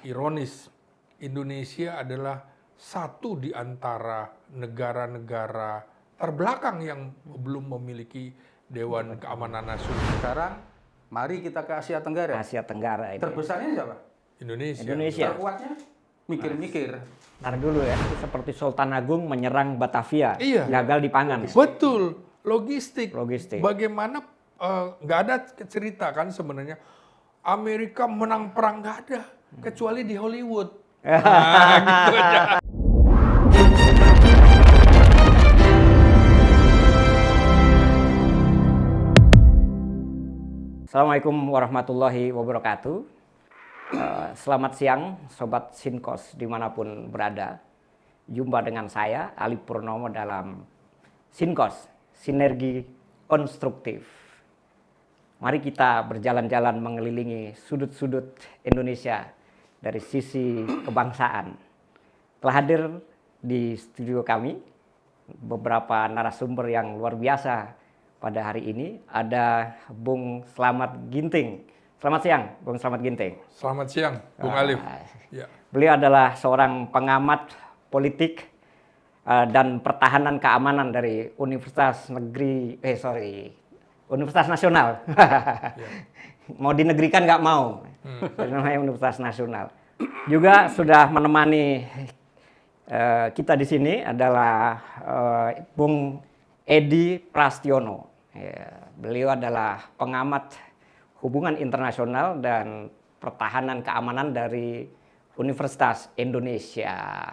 ironis, Indonesia adalah satu di antara negara-negara terbelakang yang belum memiliki Dewan Keamanan Nasional. Sekarang mari kita ke Asia Tenggara. Asia Tenggara ini. Terbesarnya siapa? Indonesia. Terkuatnya? Mikir-mikir. Ntar dulu ya, itu seperti Sultan Agung menyerang Batavia, Iya. gagal di pangan. Betul, logistik. Logistik. Bagaimana nggak ada cerita kan sebenarnya Amerika menang perang, nggak ada, kecuali di Hollywood. Nah, gitu aja. Assalamualaikum warahmatullahi wabarakatuh. Selamat siang, Sobat Sinkos dimanapun berada. Jumpa dengan saya, Ali Purnomo dalam Sinkos, Sinergi Konstruktif. Mari kita berjalan-jalan mengelilingi sudut-sudut Indonesia dari sisi kebangsaan. Telah hadir di studio kami beberapa narasumber yang luar biasa pada hari ini. Ada Bung Slamet Ginting. Selamat siang, Bung Slamet Ginting. Selamat siang, Bung Alif. Ya. Beliau adalah seorang pengamat politik dan pertahanan keamanan dari Universitas Nasional. Mau dinegrikan nggak mau, namanya Universitas Nasional. Juga sudah menemani kita di sini adalah Bung Edi Prastiono. Beliau adalah pengamat hubungan internasional dan pertahanan keamanan dari Universitas Indonesia.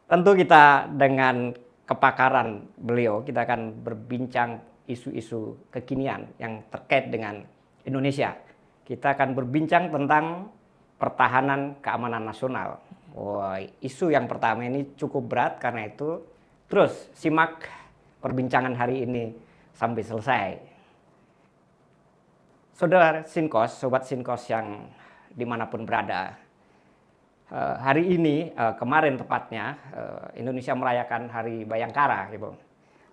Tentu kita dengan kepakaran beliau, kita akan berbincang isu-isu kekinian yang terkait dengan Indonesia. Kita akan berbincang tentang pertahanan keamanan nasional. Isu yang pertama ini cukup berat, karena itu terus simak perbincangan hari ini sampai selesai. Saudara Sinkos, Sobat Sinkos yang dimanapun berada, hari ini, kemarin tepatnya, Indonesia merayakan Hari Bayangkara. Gitu.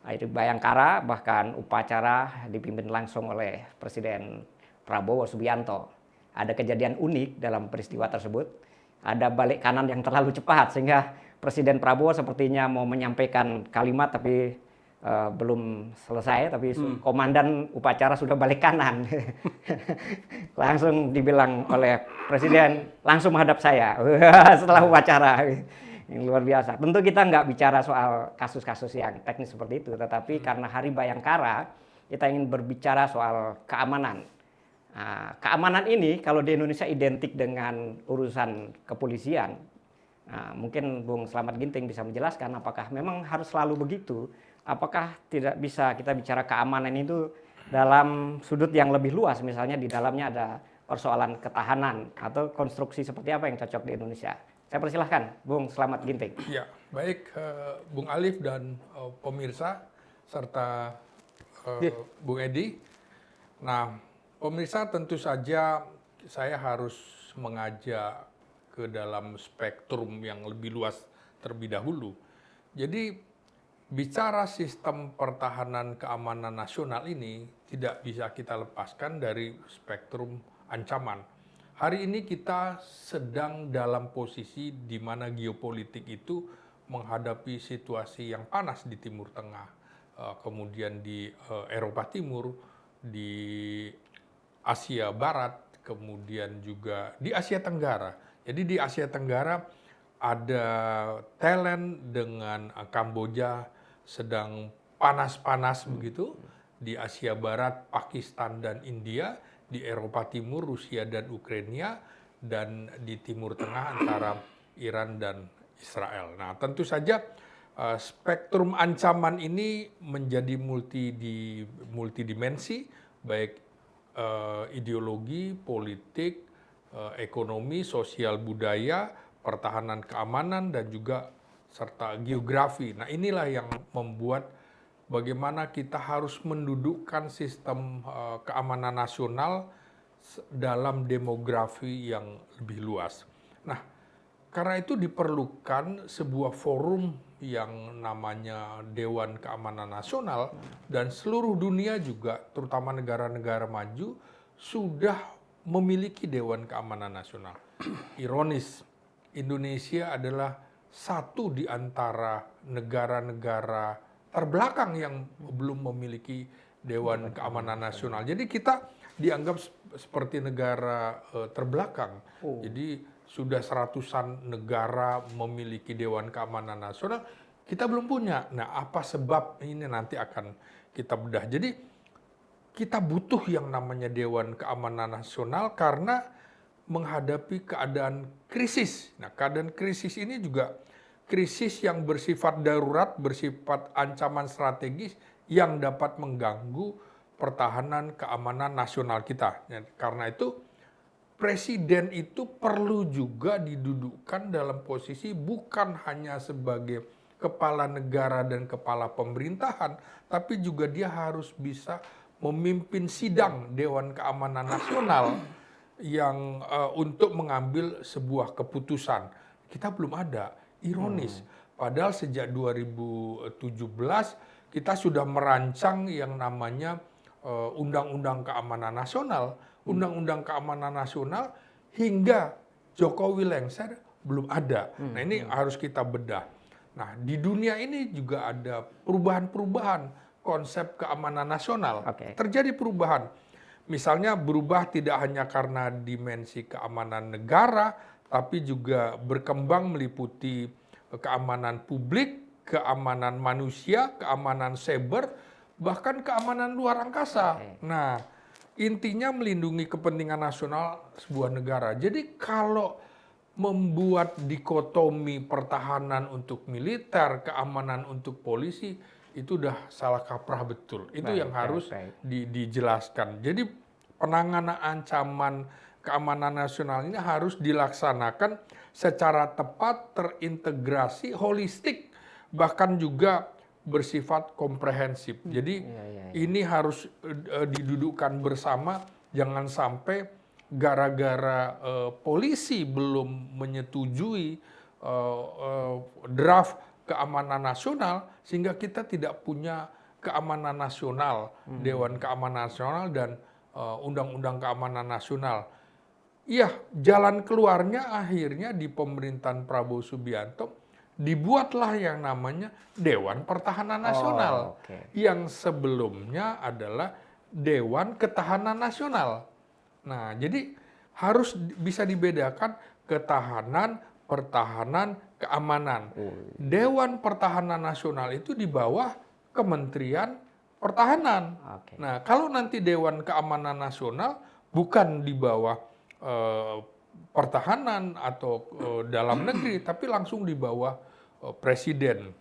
Hari Bayangkara bahkan upacara dipimpin langsung oleh Presiden Prabowo Subianto. Ada kejadian unik dalam peristiwa tersebut. Ada balik kanan yang terlalu cepat sehingga Presiden Prabowo sepertinya mau menyampaikan kalimat tapi belum selesai, tapi komandan upacara sudah balik kanan. Langsung dibilang oleh Presiden, langsung menghadap saya setelah upacara. Yang luar biasa. Tentu kita nggak bicara soal kasus-kasus yang teknis seperti itu, tetapi karena Hari Bayangkara, kita ingin berbicara soal keamanan. Nah, keamanan ini kalau di Indonesia identik dengan urusan kepolisian. Nah, mungkin Bung Slamet Ginting bisa menjelaskan apakah memang harus selalu begitu? Apakah tidak bisa kita bicara keamanan itu dalam sudut yang lebih luas, misalnya di dalamnya ada persoalan ketahanan atau konstruksi seperti apa yang cocok di Indonesia? Saya persilahkan, Bung Slamet Ginting. Ya, baik Bung Alif dan pemirsa serta Bung Edi. Nah, pemirsa tentu saja saya harus mengajak ke dalam spektrum yang lebih luas terlebih dahulu. Jadi bicara sistem pertahanan keamanan nasional ini tidak bisa kita lepaskan dari spektrum ancaman. Hari ini kita sedang dalam posisi di mana geopolitik itu menghadapi situasi yang panas di Timur Tengah, kemudian di Eropa Timur, di Asia Barat, kemudian juga di Asia Tenggara. Jadi di Asia Tenggara ada Thailand dengan Kamboja sedang panas-panas begitu. Di Asia Barat, Pakistan dan India. Di Eropa Timur, Rusia dan Ukraina. Dan di Timur Tengah antara Iran dan Israel. Nah, tentu saja spektrum ancaman ini menjadi multidimensi, baik ideologi, politik, ekonomi, sosial budaya, pertahanan keamanan, dan juga serta geografi. Nah, inilah yang membuat bagaimana kita harus mendudukkan sistem keamanan nasional dalam demografi yang lebih luas. Nah, karena itu diperlukan sebuah forum yang namanya Dewan Keamanan Nasional, dan seluruh dunia juga, terutama negara-negara maju, sudah memiliki Dewan Keamanan Nasional. Ironis, Indonesia adalah satu di antara negara-negara terbelakang yang belum memiliki Dewan Keamanan Nasional. Jadi kita dianggap seperti negara terbelakang. Jadi sudah seratusan negara memiliki Dewan Keamanan Nasional, kita belum punya. Nah, apa sebab ini nanti akan kita bedah. Jadi kita butuh yang namanya Dewan Keamanan Nasional karena menghadapi keadaan krisis. Nah, keadaan krisis ini juga krisis yang bersifat darurat, bersifat ancaman strategis yang dapat mengganggu pertahanan keamanan nasional kita. Ya, karena itu, presiden itu perlu juga didudukkan dalam posisi bukan hanya sebagai kepala negara dan kepala pemerintahan, tapi juga dia harus bisa memimpin sidang Dewan Keamanan Nasional yang untuk mengambil sebuah keputusan. Kita belum ada, ironis. Padahal sejak 2017 kita sudah merancang yang namanya Undang-Undang Keamanan Nasional. Undang-Undang Keamanan Nasional hingga Jokowi lengser belum ada. Nah, ini harus kita bedah. Nah, di dunia ini juga ada perubahan-perubahan konsep keamanan nasional. Terjadi perubahan. Misalnya berubah tidak hanya karena dimensi keamanan negara, tapi juga berkembang meliputi keamanan publik, keamanan manusia, keamanan cyber, bahkan keamanan luar angkasa. Nah, intinya melindungi kepentingan nasional sebuah negara. Jadi kalau membuat dikotomi pertahanan untuk militer, keamanan untuk polisi, itu udah salah kaprah betul. Itu yang harus dijelaskan. Jadi penanganan ancaman keamanan nasional ini harus dilaksanakan secara tepat, terintegrasi, holistik, bahkan juga bersifat komprehensif. Jadi ini harus didudukkan bersama, jangan sampai gara-gara polisi belum menyetujui draft keamanan nasional, sehingga kita tidak punya keamanan nasional, Dewan Keamanan Nasional dan Undang-Undang Keamanan Nasional. Iya, jalan keluarnya akhirnya di pemerintahan Prabowo Subianto dibuatlah yang namanya Dewan Pertahanan Nasional, yang sebelumnya adalah Dewan Ketahanan Nasional. Nah, jadi harus bisa dibedakan ketahanan, pertahanan, keamanan. Dewan Pertahanan Nasional itu di bawah Kementerian Pertahanan. Nah, kalau nanti Dewan Keamanan Nasional bukan di bawah pertahanan atau dalam negeri, tapi langsung di bawah presiden.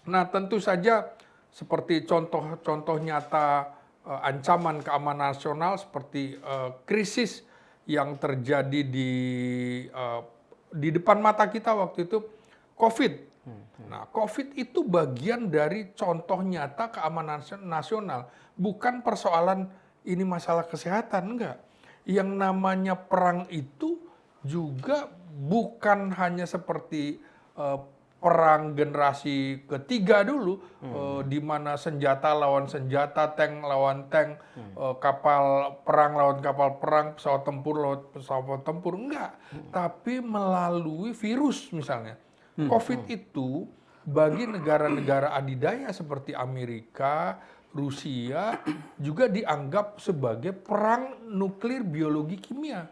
Nah, tentu saja seperti contoh nyata ancaman keamanan nasional seperti krisis yang terjadi di depan mata kita waktu itu, COVID. Nah, COVID itu bagian dari contoh nyata keamanan nasional. Bukan persoalan ini masalah kesehatan, enggak. Yang namanya perang itu juga bukan hanya seperti perang generasi ketiga dulu, di mana senjata lawan senjata, tank lawan tank, kapal perang lawan kapal perang, pesawat tempur lawan pesawat tempur, enggak. Tapi melalui virus misalnya. COVID itu bagi negara-negara adidaya seperti Amerika, Rusia, juga dianggap sebagai perang nuklir biologi kimia.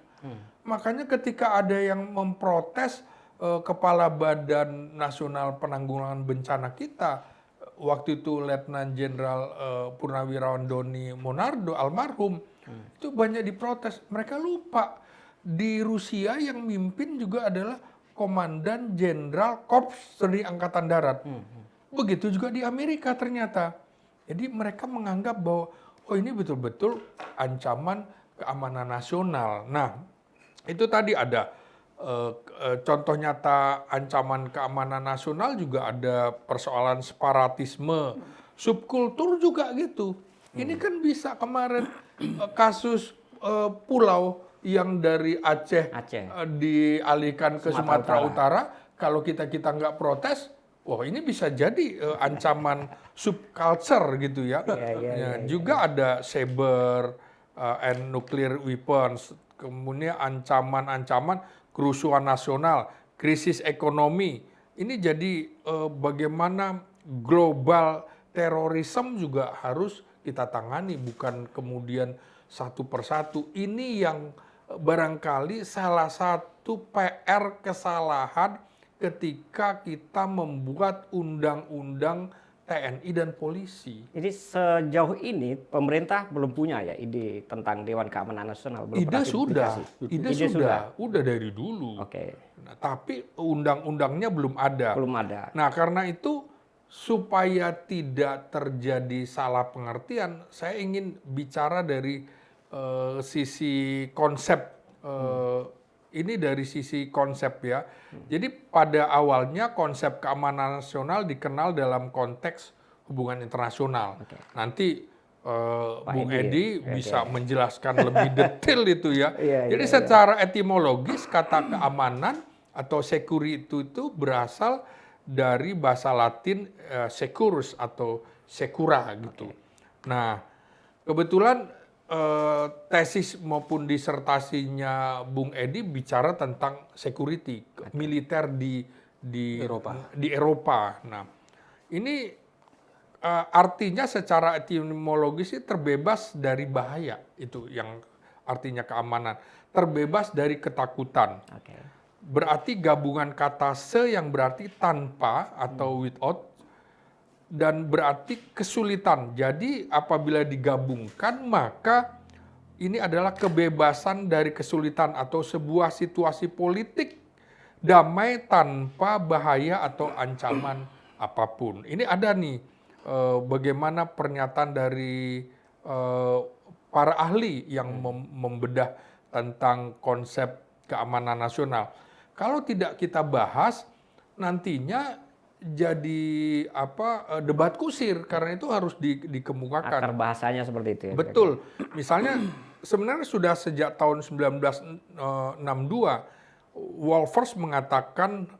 Makanya ketika ada yang memprotes Kepala Badan Nasional Penanggulangan Bencana kita, waktu itu Letnan Jenderal Purnawirawan Doni Monardo almarhum, itu banyak diprotes. Mereka lupa di Rusia yang mimpin juga adalah Komandan Jenderal Korps Tni Angkatan Darat. Begitu juga di Amerika ternyata. Jadi mereka menganggap bahwa oh ini betul-betul ancaman keamanan nasional. Nah, itu tadi ada contoh nyata ancaman keamanan nasional, juga ada persoalan separatisme, subkultur juga gitu. Ini kan bisa kemarin kasus pulau yang dari Aceh dialihkan ke Sumatera Utara. Kalau kita nggak protes, wah ini bisa jadi ancaman subculture gitu ya. Juga ada cyber and nuclear weapons, kemudian ancaman-ancaman kerusuhan nasional, krisis ekonomi. Ini jadi bagaimana global terorisme juga harus kita tangani, bukan kemudian satu persatu. Ini yang barangkali salah satu PR kesalahan ketika kita membuat undang-undang TNI dan polisi. Jadi sejauh ini pemerintah belum punya ya ide tentang Dewan Keamanan Nasional. Belum pernah dipikirkan. Ide sudah dari dulu. Oke. Nah, tapi undang-undangnya belum ada. Belum ada. Nah, karena itu supaya tidak terjadi salah pengertian, saya ingin bicara dari sisi konsep. Ini dari sisi konsep ya. Jadi pada awalnya konsep keamanan nasional dikenal dalam konteks hubungan internasional. Nanti Bung Edi bisa menjelaskan lebih detail itu ya. Jadi secara etimologis kata keamanan atau security itu berasal dari bahasa Latin securus atau secura gitu. Nah, kebetulan tesis maupun disertasinya Bung Edi bicara tentang security militer di Eropa. Nah, ini artinya secara etimologis terbebas dari bahaya, itu yang artinya keamanan, terbebas dari ketakutan. Berarti gabungan kata se yang berarti tanpa atau without, dan berarti kesulitan. Jadi apabila digabungkan maka ini adalah kebebasan dari kesulitan atau sebuah situasi politik damai tanpa bahaya atau ancaman apapun. Ini ada nih bagaimana pernyataan dari para ahli yang membedah tentang konsep keamanan nasional. Kalau tidak kita bahas, nantinya jadi debat kusir, karena itu harus dikemukakan. Akar bahasanya seperti itu ya. Betul. Misalnya sebenarnya sudah sejak tahun 1962 Wolfers mengatakan,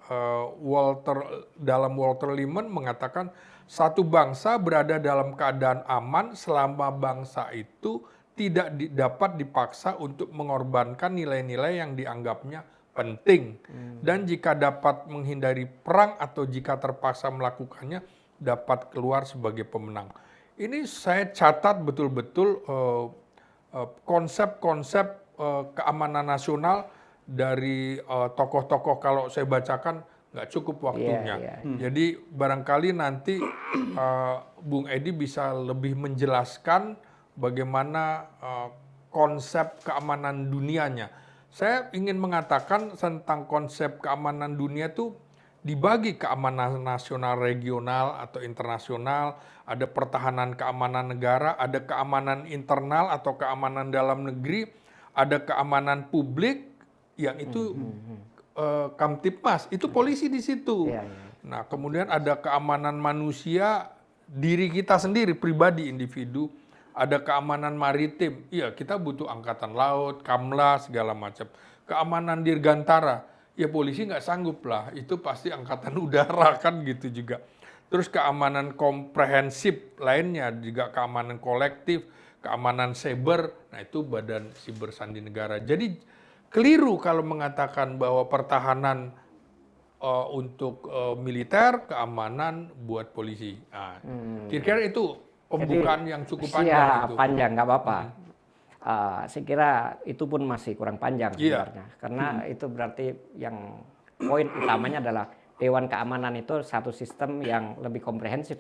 Walter Lippmann mengatakan satu bangsa berada dalam keadaan aman selama bangsa itu tidak dapat dipaksa untuk mengorbankan nilai-nilai yang dianggapnya penting, dan jika dapat menghindari perang atau jika terpaksa melakukannya dapat keluar sebagai pemenang. Ini saya catat betul-betul konsep-konsep keamanan nasional dari tokoh-tokoh. Kalau saya bacakan nggak cukup waktunya. Jadi barangkali nanti Bung Edi bisa lebih menjelaskan bagaimana konsep keamanan dunianya. Saya ingin mengatakan tentang konsep keamanan dunia itu dibagi keamanan nasional, regional, atau internasional, ada pertahanan keamanan negara, ada keamanan internal atau keamanan dalam negeri, ada keamanan publik, yang itu Kamtipmas, itu polisi di situ. Nah, kemudian ada keamanan manusia, diri kita sendiri, pribadi, individu. Ada keamanan maritim, iya kita butuh angkatan laut, Kamla, segala macam. Keamanan dirgantara, ya polisi nggak sanggup lah, itu pasti angkatan udara kan gitu juga. Terus keamanan komprehensif lainnya, juga keamanan kolektif, keamanan cyber, nah itu Badan Siber Sandi Negara. Jadi keliru kalau mengatakan bahwa pertahanan untuk militer, keamanan buat polisi. Nah, kira-kira itu pembukaan yang cukup panjang. Panjang, nggak apa-apa. Saya kira itu pun masih kurang panjang sebenarnya. Karena itu berarti yang poin utamanya adalah Dewan Keamanan itu satu sistem yang lebih komprehensif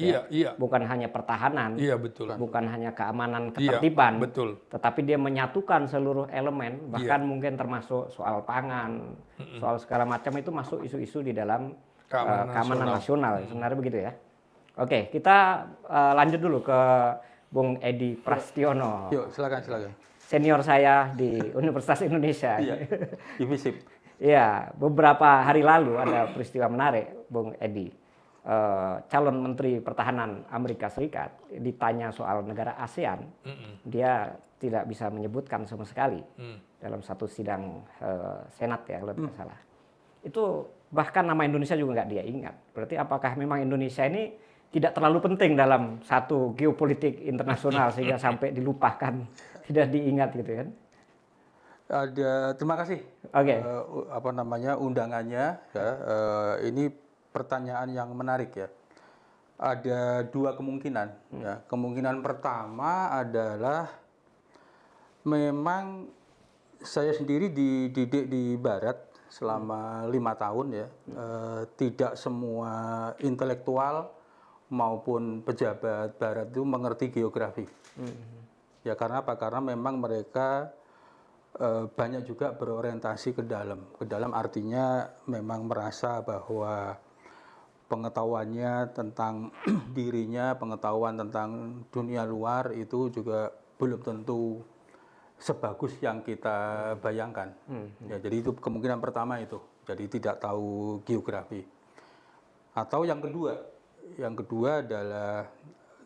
bukan hanya pertahanan, bukan hanya keamanan ketertiban, tetapi dia menyatukan seluruh elemen, bahkan mungkin termasuk soal pangan, soal segala macam itu masuk isu-isu di dalam keamanan nasional. Sebenarnya begitu ya. Oke, kita lanjut dulu ke Bung Edi Prastiono. Yuk, silakan. Senior saya di Universitas Indonesia. IFISIP. Iya, beberapa hari lalu ada peristiwa menarik, Bung Edi. Calon Menteri Pertahanan Amerika Serikat ditanya soal negara ASEAN, dia tidak bisa menyebutkan sama sekali dalam satu sidang Senat ya, kalau tidak salah. Itu bahkan nama Indonesia juga nggak dia ingat. Berarti apakah memang Indonesia ini tidak terlalu penting dalam satu geopolitik internasional sehingga sampai dilupakan, tidak diingat gitu kan? Terima kasih. Oke. Apa namanya undangannya ya. Ini pertanyaan yang menarik ya. Ada dua kemungkinan ya. Kemungkinan pertama adalah memang saya sendiri dididik di Barat selama 5 tahun ya. Tidak semua intelektual maupun pejabat Barat itu mengerti geografi. Ya karena apa? Karena memang mereka banyak juga berorientasi ke dalam. Ke dalam artinya memang merasa bahwa pengetahuannya tentang dirinya, pengetahuan tentang dunia luar itu juga belum tentu sebagus yang kita bayangkan. Ya, jadi itu kemungkinan pertama itu. Jadi tidak tahu geografi. Atau yang kedua adalah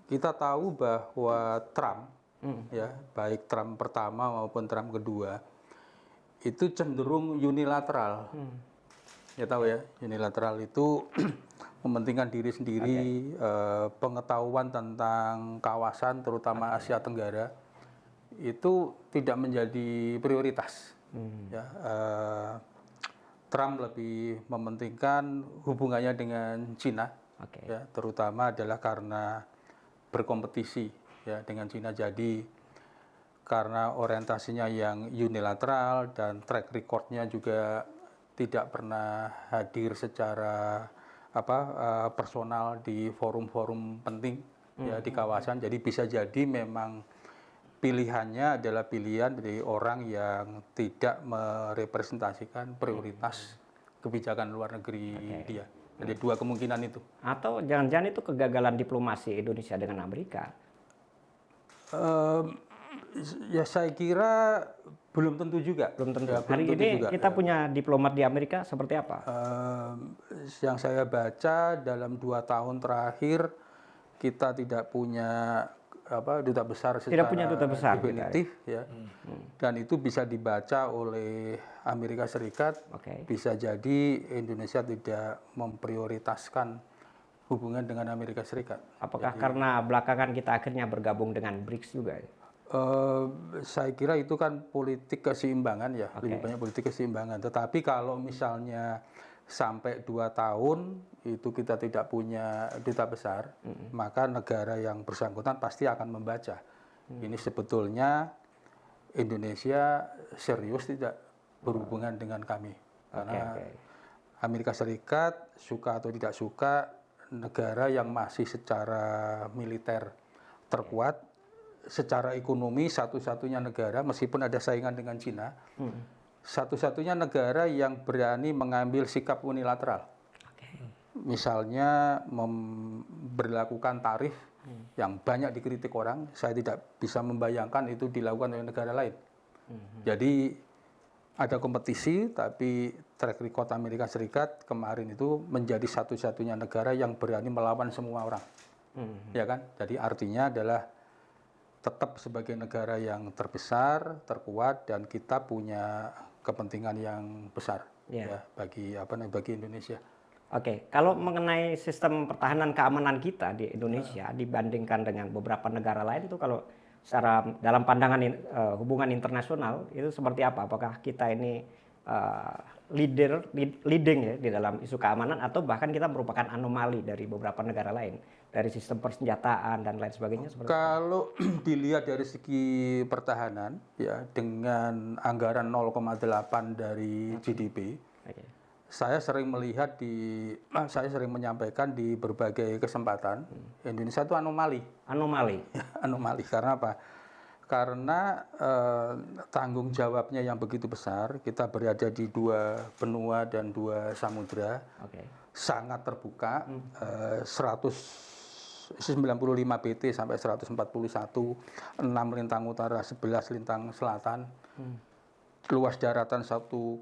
kita tahu bahwa Trump, ya baik Trump pertama maupun Trump kedua itu cenderung unilateral. Ya tahu ya, unilateral itu mementingkan diri sendiri, pengetahuan tentang kawasan terutama Asia Tenggara itu tidak menjadi prioritas. Ya, Trump lebih mementingkan hubungannya dengan Cina, ya, terutama adalah karena berkompetisi ya dengan Cina. Jadi karena orientasinya yang unilateral dan track recordnya juga tidak pernah hadir secara personal di forum-forum penting ya di kawasan. Jadi bisa jadi memang pilihannya adalah pilihan dari orang yang tidak merepresentasikan prioritas kebijakan luar negeri dia. Jadi dua kemungkinan itu. Atau jangan-jangan itu kegagalan diplomasi Indonesia dengan Amerika? Ya saya kira belum tentu juga. Belum tentu. Ya, Hari ini juga. Kita punya diplomat di Amerika seperti apa? Yang saya baca dalam 2 tahun terakhir kita tidak punya duta besar secara tidak punya duta besar definitif ya. Dan itu bisa dibaca oleh Amerika Serikat. Bisa jadi Indonesia tidak memprioritaskan hubungan dengan Amerika Serikat. Apakah karena belakangan kita akhirnya bergabung dengan BRICS juga? Saya kira itu kan politik keseimbangan ya, lebih banyak politik keseimbangan. Tetapi kalau misalnya sampai 2 tahun itu kita tidak punya duta besar, maka negara yang bersangkutan pasti akan membaca. Ini sebetulnya Indonesia serius tidak berhubungan dengan kami. Karena Amerika Serikat suka atau tidak suka negara yang masih secara militer terkuat, secara ekonomi satu-satunya negara meskipun ada saingan dengan Cina, satu-satunya negara yang berani mengambil sikap unilateral. Misalnya memberlakukan tarif yang banyak dikritik orang, saya tidak bisa membayangkan itu dilakukan oleh negara lain. Jadi ada kompetisi, tapi track record Amerika Serikat kemarin itu menjadi satu-satunya negara yang berani melawan semua orang. Ya kan? Jadi artinya adalah tetap sebagai negara yang terbesar, terkuat, dan kita punya kepentingan yang besar ya bagi Indonesia. Kalau mengenai sistem pertahanan keamanan kita di Indonesia dibandingkan dengan beberapa negara lain itu kalau secara dalam pandangan hubungan internasional itu seperti apa? Apakah kita ini leading ya di dalam isu keamanan atau bahkan kita merupakan anomali dari beberapa negara lain dari sistem persenjataan dan lain sebagainya? Kalau dilihat dari segi pertahanan ya dengan anggaran 0,8 dari GDP, saya sering menyampaikan di berbagai kesempatan Indonesia itu anomali. Anomali karena apa? Karena tanggung jawabnya yang begitu besar, kita berada di 2 benua dan 2 samudra, sangat terbuka, 195 PT sampai 141, 6 lintang utara, 11 lintang selatan, luas daratan 1,9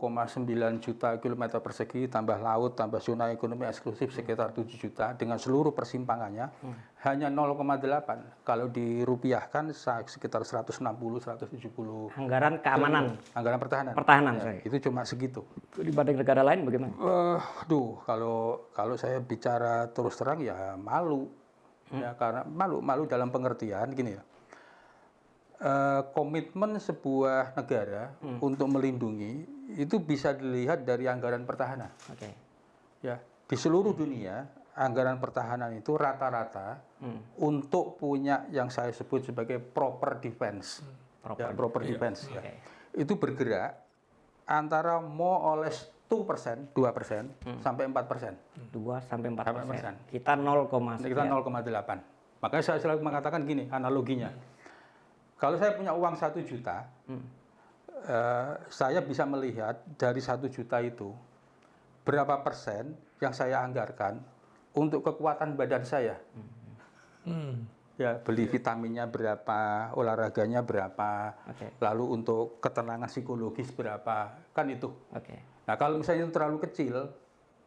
juta kilometer persegi, tambah laut, tambah zona ekonomi eksklusif sekitar 7 juta dengan seluruh persimpangannya, hanya 0,8. Kalau dirupiahkan sekitar 160, 170. Anggaran keamanan. Anggaran pertahanan. Ya, itu cuma segitu. Dibanding negara lain bagaimana? Kalau saya bicara terus terang ya malu. Ya, karena malu dalam pengertian gini ya. komitmen sebuah negara untuk melindungi itu bisa dilihat dari anggaran pertahanan. Oke. Ya, di seluruh dunia anggaran pertahanan itu rata-rata untuk punya yang saya sebut sebagai proper defense. Proper defense. Ya. Oke. Itu bergerak antara more or less 2%, 2% sampai 4%. 2 sampai 4%. 4%. Kita 0, Kita 0,8. Makanya saya selalu mengatakan gini, analoginya. Kalau saya punya uang 1 juta, saya bisa melihat dari 1 juta itu berapa persen yang saya anggarkan untuk kekuatan badan saya. Ya, beli vitaminnya berapa, olahraganya berapa, lalu untuk ketenangan psikologis berapa, kan itu. Nah, kalau misalnya itu terlalu kecil,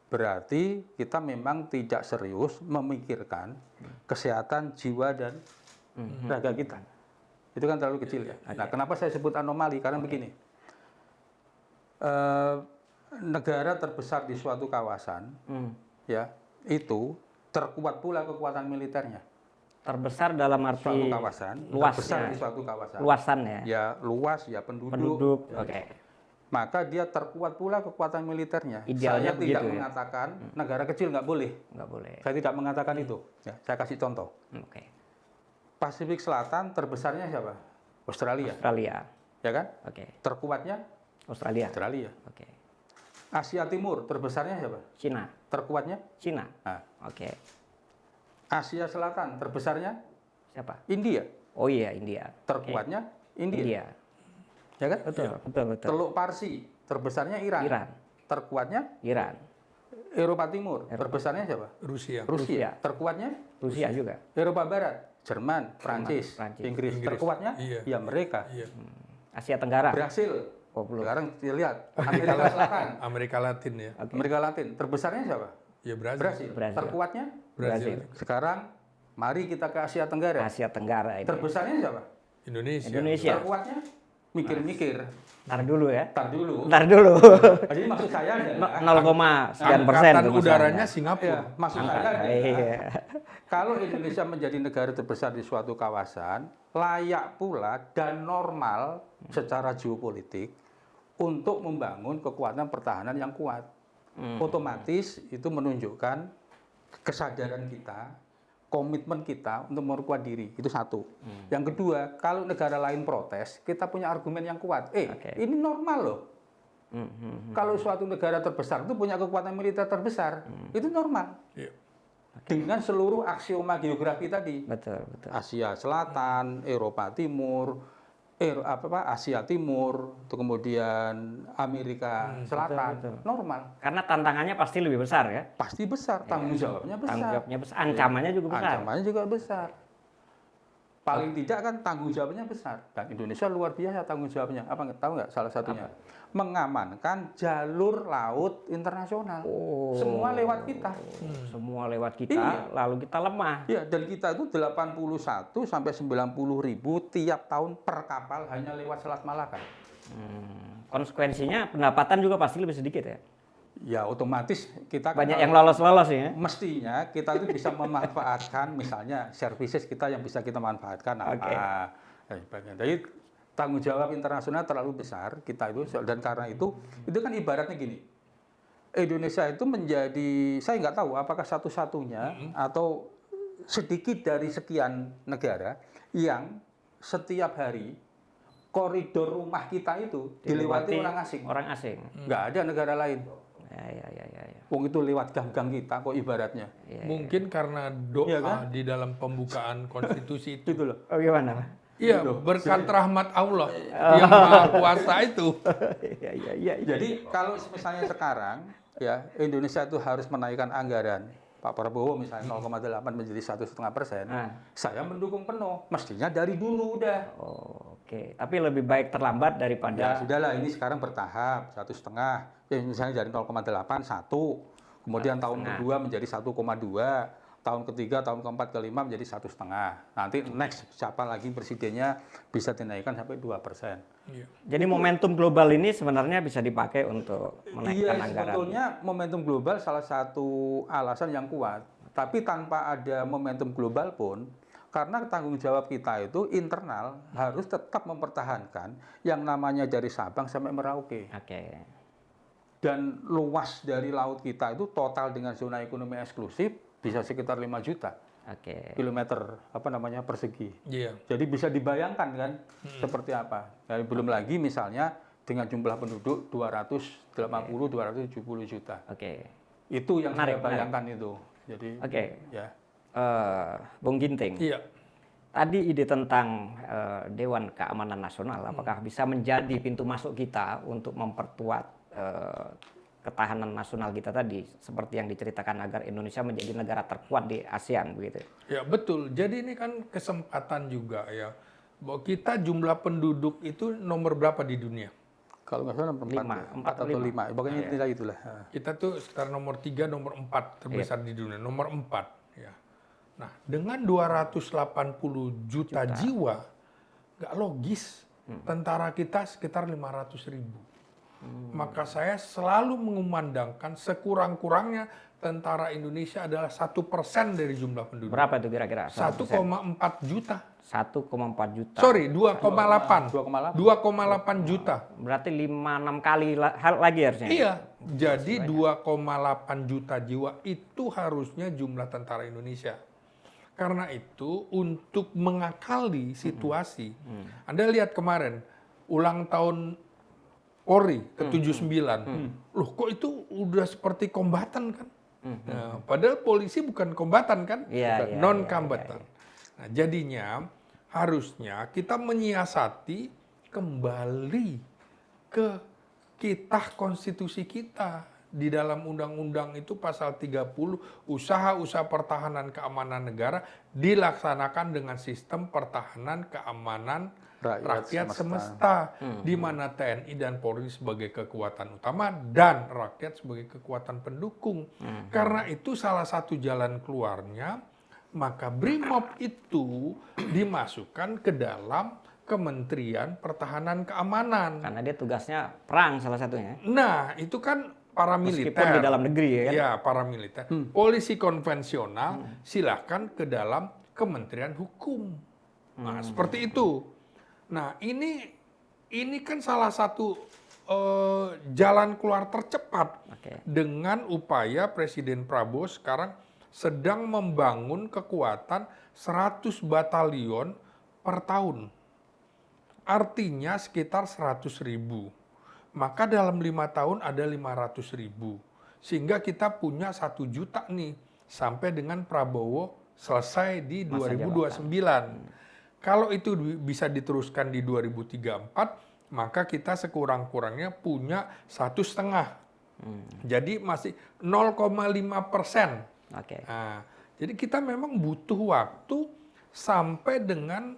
berarti kita memang tidak serius memikirkan kesehatan jiwa dan raga kita. Itu kan terlalu kecil ya. Nah, kenapa saya sebut anomali? Karena begini, negara terbesar di suatu kawasan, ya, itu terkuat pula kekuatan militernya. Terbesar dalam arti Suatu kawasan, terbesar di suatu kawasan. Luasan ya. Ya, luas ya penduduk. Penduduk. Ya. Oke. Maka dia terkuat pula kekuatan militernya. Idealnya Saya tidak begitu, ya? mengatakan negara kecil nggak boleh. Nggak boleh. Saya tidak mengatakan itu. Ya, saya kasih contoh. Oke. Pasifik Selatan terbesarnya siapa? Australia, Australia. ya kan? Oke. Terkuatnya Australia. Australia. Oke. Asia Timur terbesarnya siapa? Cina. Terkuatnya? Cina. Nah, Oke. Asia Selatan terbesarnya Siapa? India. Oh iya, India. Terkuatnya India. India. Ya kan? Betul, betul, betul. Teluk Parsi terbesarnya Iran. Iran. Terkuatnya Iran. Eropa Timur. Terbesarnya siapa? Rusia. Rusia. Terkuatnya Rusia juga. Eropa Barat. Jerman, Prancis, Prancis. Inggris. Terkuatnya? Iya. Ya mereka. Iya. Asia Tenggara. Brasil. Oh, belum. Sekarang kita lihat Amerika Selatan, Amerika Latin ya. Amerika Latin. Terbesarnya siapa? Ya Brazil. Brasil. Brazil. Terkuatnya? Brazil. Sekarang mari kita ke Asia Tenggara. Asia Tenggara ini. Terbesarnya siapa? Indonesia. Indonesia. Terkuatnya? Mikir-mikir. Ntar dulu ya. Tar dulu. Ntar dulu. Jadi maksud saya adalah 0,sekian% Angkatan tuh udaranya masalahnya. Singapura. ya, maksud saya adalah Iya. kalau Indonesia menjadi negara terbesar di suatu kawasan, layak pula dan normal secara geopolitik untuk membangun kekuatan pertahanan yang kuat. Otomatis itu menunjukkan kesadaran kita, komitmen kita untuk memperkuat diri. Itu satu. Yang kedua, kalau negara lain protes, kita punya argumen yang kuat. Ini normal loh. Kalau suatu negara terbesar itu punya kekuatan militer terbesar, itu normal. Iya. Dengan seluruh aksioma geografi tadi. Betul, betul. Asia Selatan, Eropa Timur, Asia Timur, kemudian Amerika Selatan, betul. normal. Karena tantangannya pasti lebih besar ya. Pasti besar, tanggung jawabnya besar. Tanggung jawabnya besar, ancamannya juga besar. Ancamannya juga besar. Paling tidak kan tanggung jawabnya besar. Dan Indonesia luar biasa tanggung jawabnya. Apa tahu nggak salah satunya? Mengamankan jalur laut internasional. Oh. Semua lewat kita. Semua lewat kita, Iya. lalu kita lemah. Ya, dan kita itu 81 sampai 90 ribu tiap tahun per kapal hanya lewat Selat Malaka. Konsekuensinya pendapatan juga pasti lebih sedikit ya. Ya, otomatis kita kan Banyak yang lolos-lolos ya. mestinya kita itu bisa memanfaatkan misalnya services kita yang bisa kita manfaatkan apa. Oke. Dan sebagainya. Jadi tanggung jawab internasional terlalu besar kita itu, dan karena itu kan ibaratnya gini. Indonesia itu menjadi, saya nggak tahu apakah satu-satunya atau sedikit dari sekian negara yang setiap hari koridor rumah kita itu dilewati orang asing. Orang asing. Nggak ada negara lain. Ya. Wong itu lewat gang-gang kita kok ibaratnya. Mungkin karena doa Iya kan? di dalam pembukaan konstitusi itu. Itu loh. Oh gimana? Iya, berkat rahmat Allah yang Maha Kuasa itu. Iya. Jadi kalau misalnya sekarang ya Indonesia itu harus menaikkan anggaran Pak Prabowo misalnya 0,8 menjadi 1,5%, saya mendukung penuh. Mestinya dari dulu udah. Oke, tapi lebih baik terlambat Ya daripada sudahlah, ini sekarang bertahap 1,5. Ya misalnya dari 0,8 1, kemudian tahun kedua menjadi 1,2, tahun ketiga, tahun keempat, kelima menjadi 1,5. Nanti next siapa lagi presidennya bisa dinaikkan sampai 2%. Iya. Jadi momentum global ini sebenarnya bisa dipakai untuk menaikkan Iya, anggaran. sebetulnya momentum global salah satu alasan yang kuat. Tapi tanpa ada momentum global pun, Karena tanggung jawab kita itu internal harus tetap mempertahankan yang namanya dari Sabang sampai Merauke. Oke. Dan luas dari laut kita itu total dengan zona ekonomi eksklusif bisa sekitar 5 juta Oke. kilometer persegi. Iya. Jadi bisa dibayangkan kan seperti apa. Dan belum lagi misalnya dengan jumlah penduduk 270 juta. Oke. Itu yang Menarik, saya bayangkan itu. Jadi Oke. ya. Bung Ginting. Iya. Tadi ide tentang Dewan Keamanan Nasional, apakah bisa menjadi pintu masuk kita untuk memperkuat ketahanan nasional kita tadi, seperti yang diceritakan agar Indonesia menjadi negara terkuat di ASEAN, begitu? Ya betul. Jadi ini kan kesempatan juga ya. Bahwa kita jumlah penduduk itu nomor berapa di dunia? Kalau nggak salah nomor 4, Lima, ya. empat 4 atau atau 5. Pokoknya nilai itulah. Kita tuh sekitar nomor 3, nomor 4 terbesar di dunia. Nomor 4 ya. Nah, dengan 280 juta jiwa, nggak logis tentara kita sekitar 500.000. Maka saya selalu mengumandangkan sekurang-kurangnya tentara Indonesia adalah 1% dari jumlah penduduk. Berapa itu kira-kira? 1,4 juta. 1,4 juta. Sorry, 2,8. 2,8 juta. Berarti 5-6 kali lagi harusnya. Iya, jadi 2,8 juta jiwa itu harusnya jumlah tentara Indonesia. Karena itu untuk mengakali situasi, Anda lihat kemarin ulang tahun Polri ke-79, loh kok itu udah seperti kombatan kan? Nah, padahal polisi bukan kombatan kan? Iya, Non-kombatan. Nah, jadinya harusnya kita menyiasati kembali ke kitab konstitusi kita. Di dalam undang-undang itu pasal 30, usaha-usaha pertahanan keamanan negara dilaksanakan dengan sistem pertahanan keamanan rakyat semesta, di mana TNI dan Polri sebagai kekuatan utama dan rakyat sebagai kekuatan pendukung. Karena itu salah satu jalan keluarnya, maka BRIMOB itu dimasukkan ke dalam Kementerian Pertahanan Keamanan. Karena dia tugasnya perang salah satunya. Nah, itu kan paramiliter. Meskipun di dalam negeri ya kan? Ya, paramiliter. Polisi konvensional silahkan ke dalam Kementerian Hukum. Nah, seperti itu. Nah, ini kan salah satu jalan keluar tercepat dengan upaya Presiden Prabowo sekarang sedang membangun kekuatan 100 batalion per tahun. Artinya sekitar 100.000. Maka dalam 5 tahun ada 500.000. Sehingga kita punya 1 juta nih sampai dengan Prabowo selesai di 2029. Kalau itu bisa diteruskan di 2034, maka kita sekurang-kurangnya punya 1,5. Jadi masih 0,5%. Nah, jadi kita memang butuh waktu sampai dengan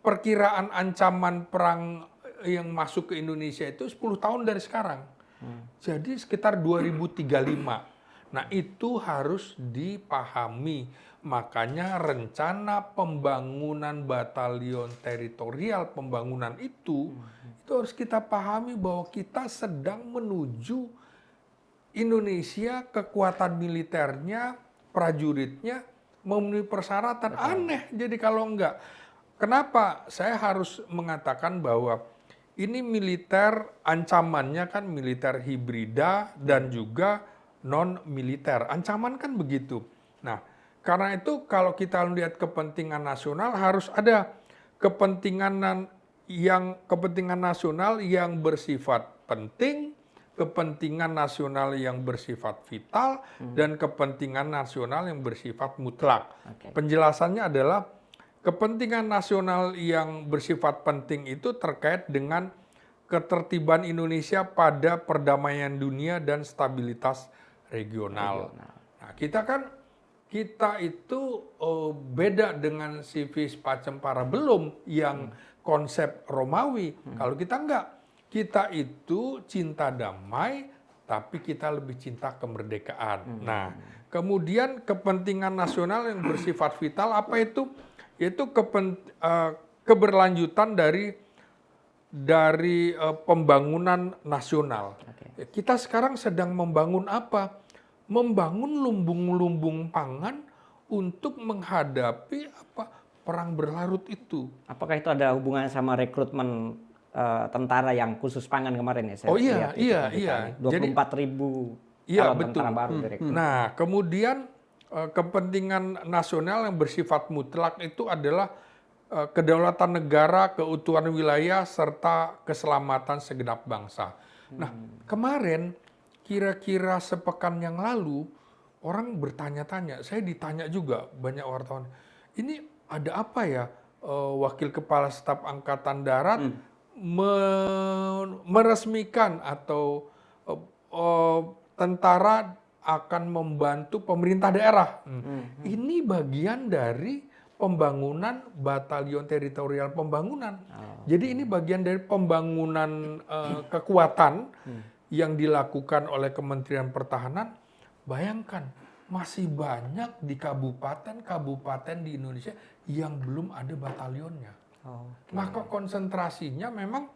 perkiraan ancaman perang yang masuk ke Indonesia itu 10 tahun dari sekarang. Jadi sekitar 2035. Nah, itu harus dipahami. Makanya rencana pembangunan batalion teritorial pembangunan itu harus kita pahami bahwa kita sedang menuju Indonesia, kekuatan militernya, prajuritnya memenuhi persyaratan. Aneh jadi kalau enggak. Kenapa saya harus mengatakan bahwa ini militer, ancamannya kan militer hibrida dan juga non-militer. Ancaman kan begitu. Nah, karena itu kalau kita lihat kepentingan nasional harus ada kepentingan nasional yang bersifat penting, kepentingan nasional yang bersifat vital, dan kepentingan nasional yang bersifat mutlak. Penjelasannya adalah kepentingan nasional yang bersifat penting itu terkait dengan ketertiban Indonesia pada perdamaian dunia dan stabilitas regional. Nah, kita itu beda dengan civis pacem para belum yang konsep Romawi. Kalau kita enggak, kita itu cinta damai, tapi kita lebih cinta kemerdekaan. Nah, kemudian kepentingan nasional yang bersifat vital apa itu? Yaitu keberlanjutan dari pembangunan nasional. Kita sekarang sedang membangun apa? Membangun lumbung-lumbung pangan untuk menghadapi perang berlarut itu. Apakah itu ada hubungannya sama rekrutmen tentara yang khusus pangan kemarin ya? Saya Oh iya, lihat itu iya, pemberitaannya. iya. 24.000 Iya, calon betul. tentara baru direkrut. Nah, kemudian kepentingan nasional yang bersifat mutlak itu adalah kedaulatan negara, keutuhan wilayah, serta keselamatan segenap bangsa. Nah, kemarin kira-kira sepekan yang lalu orang bertanya-tanya, saya ditanya juga banyak wartawan, ini ada apa ya Wakil Kepala Staf Angkatan Darat meresmikan atau tentara akan membantu pemerintah daerah. Ini bagian dari pembangunan batalion teritorial pembangunan. Jadi ini bagian dari pembangunan kekuatan yang dilakukan oleh Kementerian Pertahanan. Bayangkan, masih banyak di kabupaten-kabupaten di Indonesia yang belum ada batalionnya. Maka konsentrasinya memang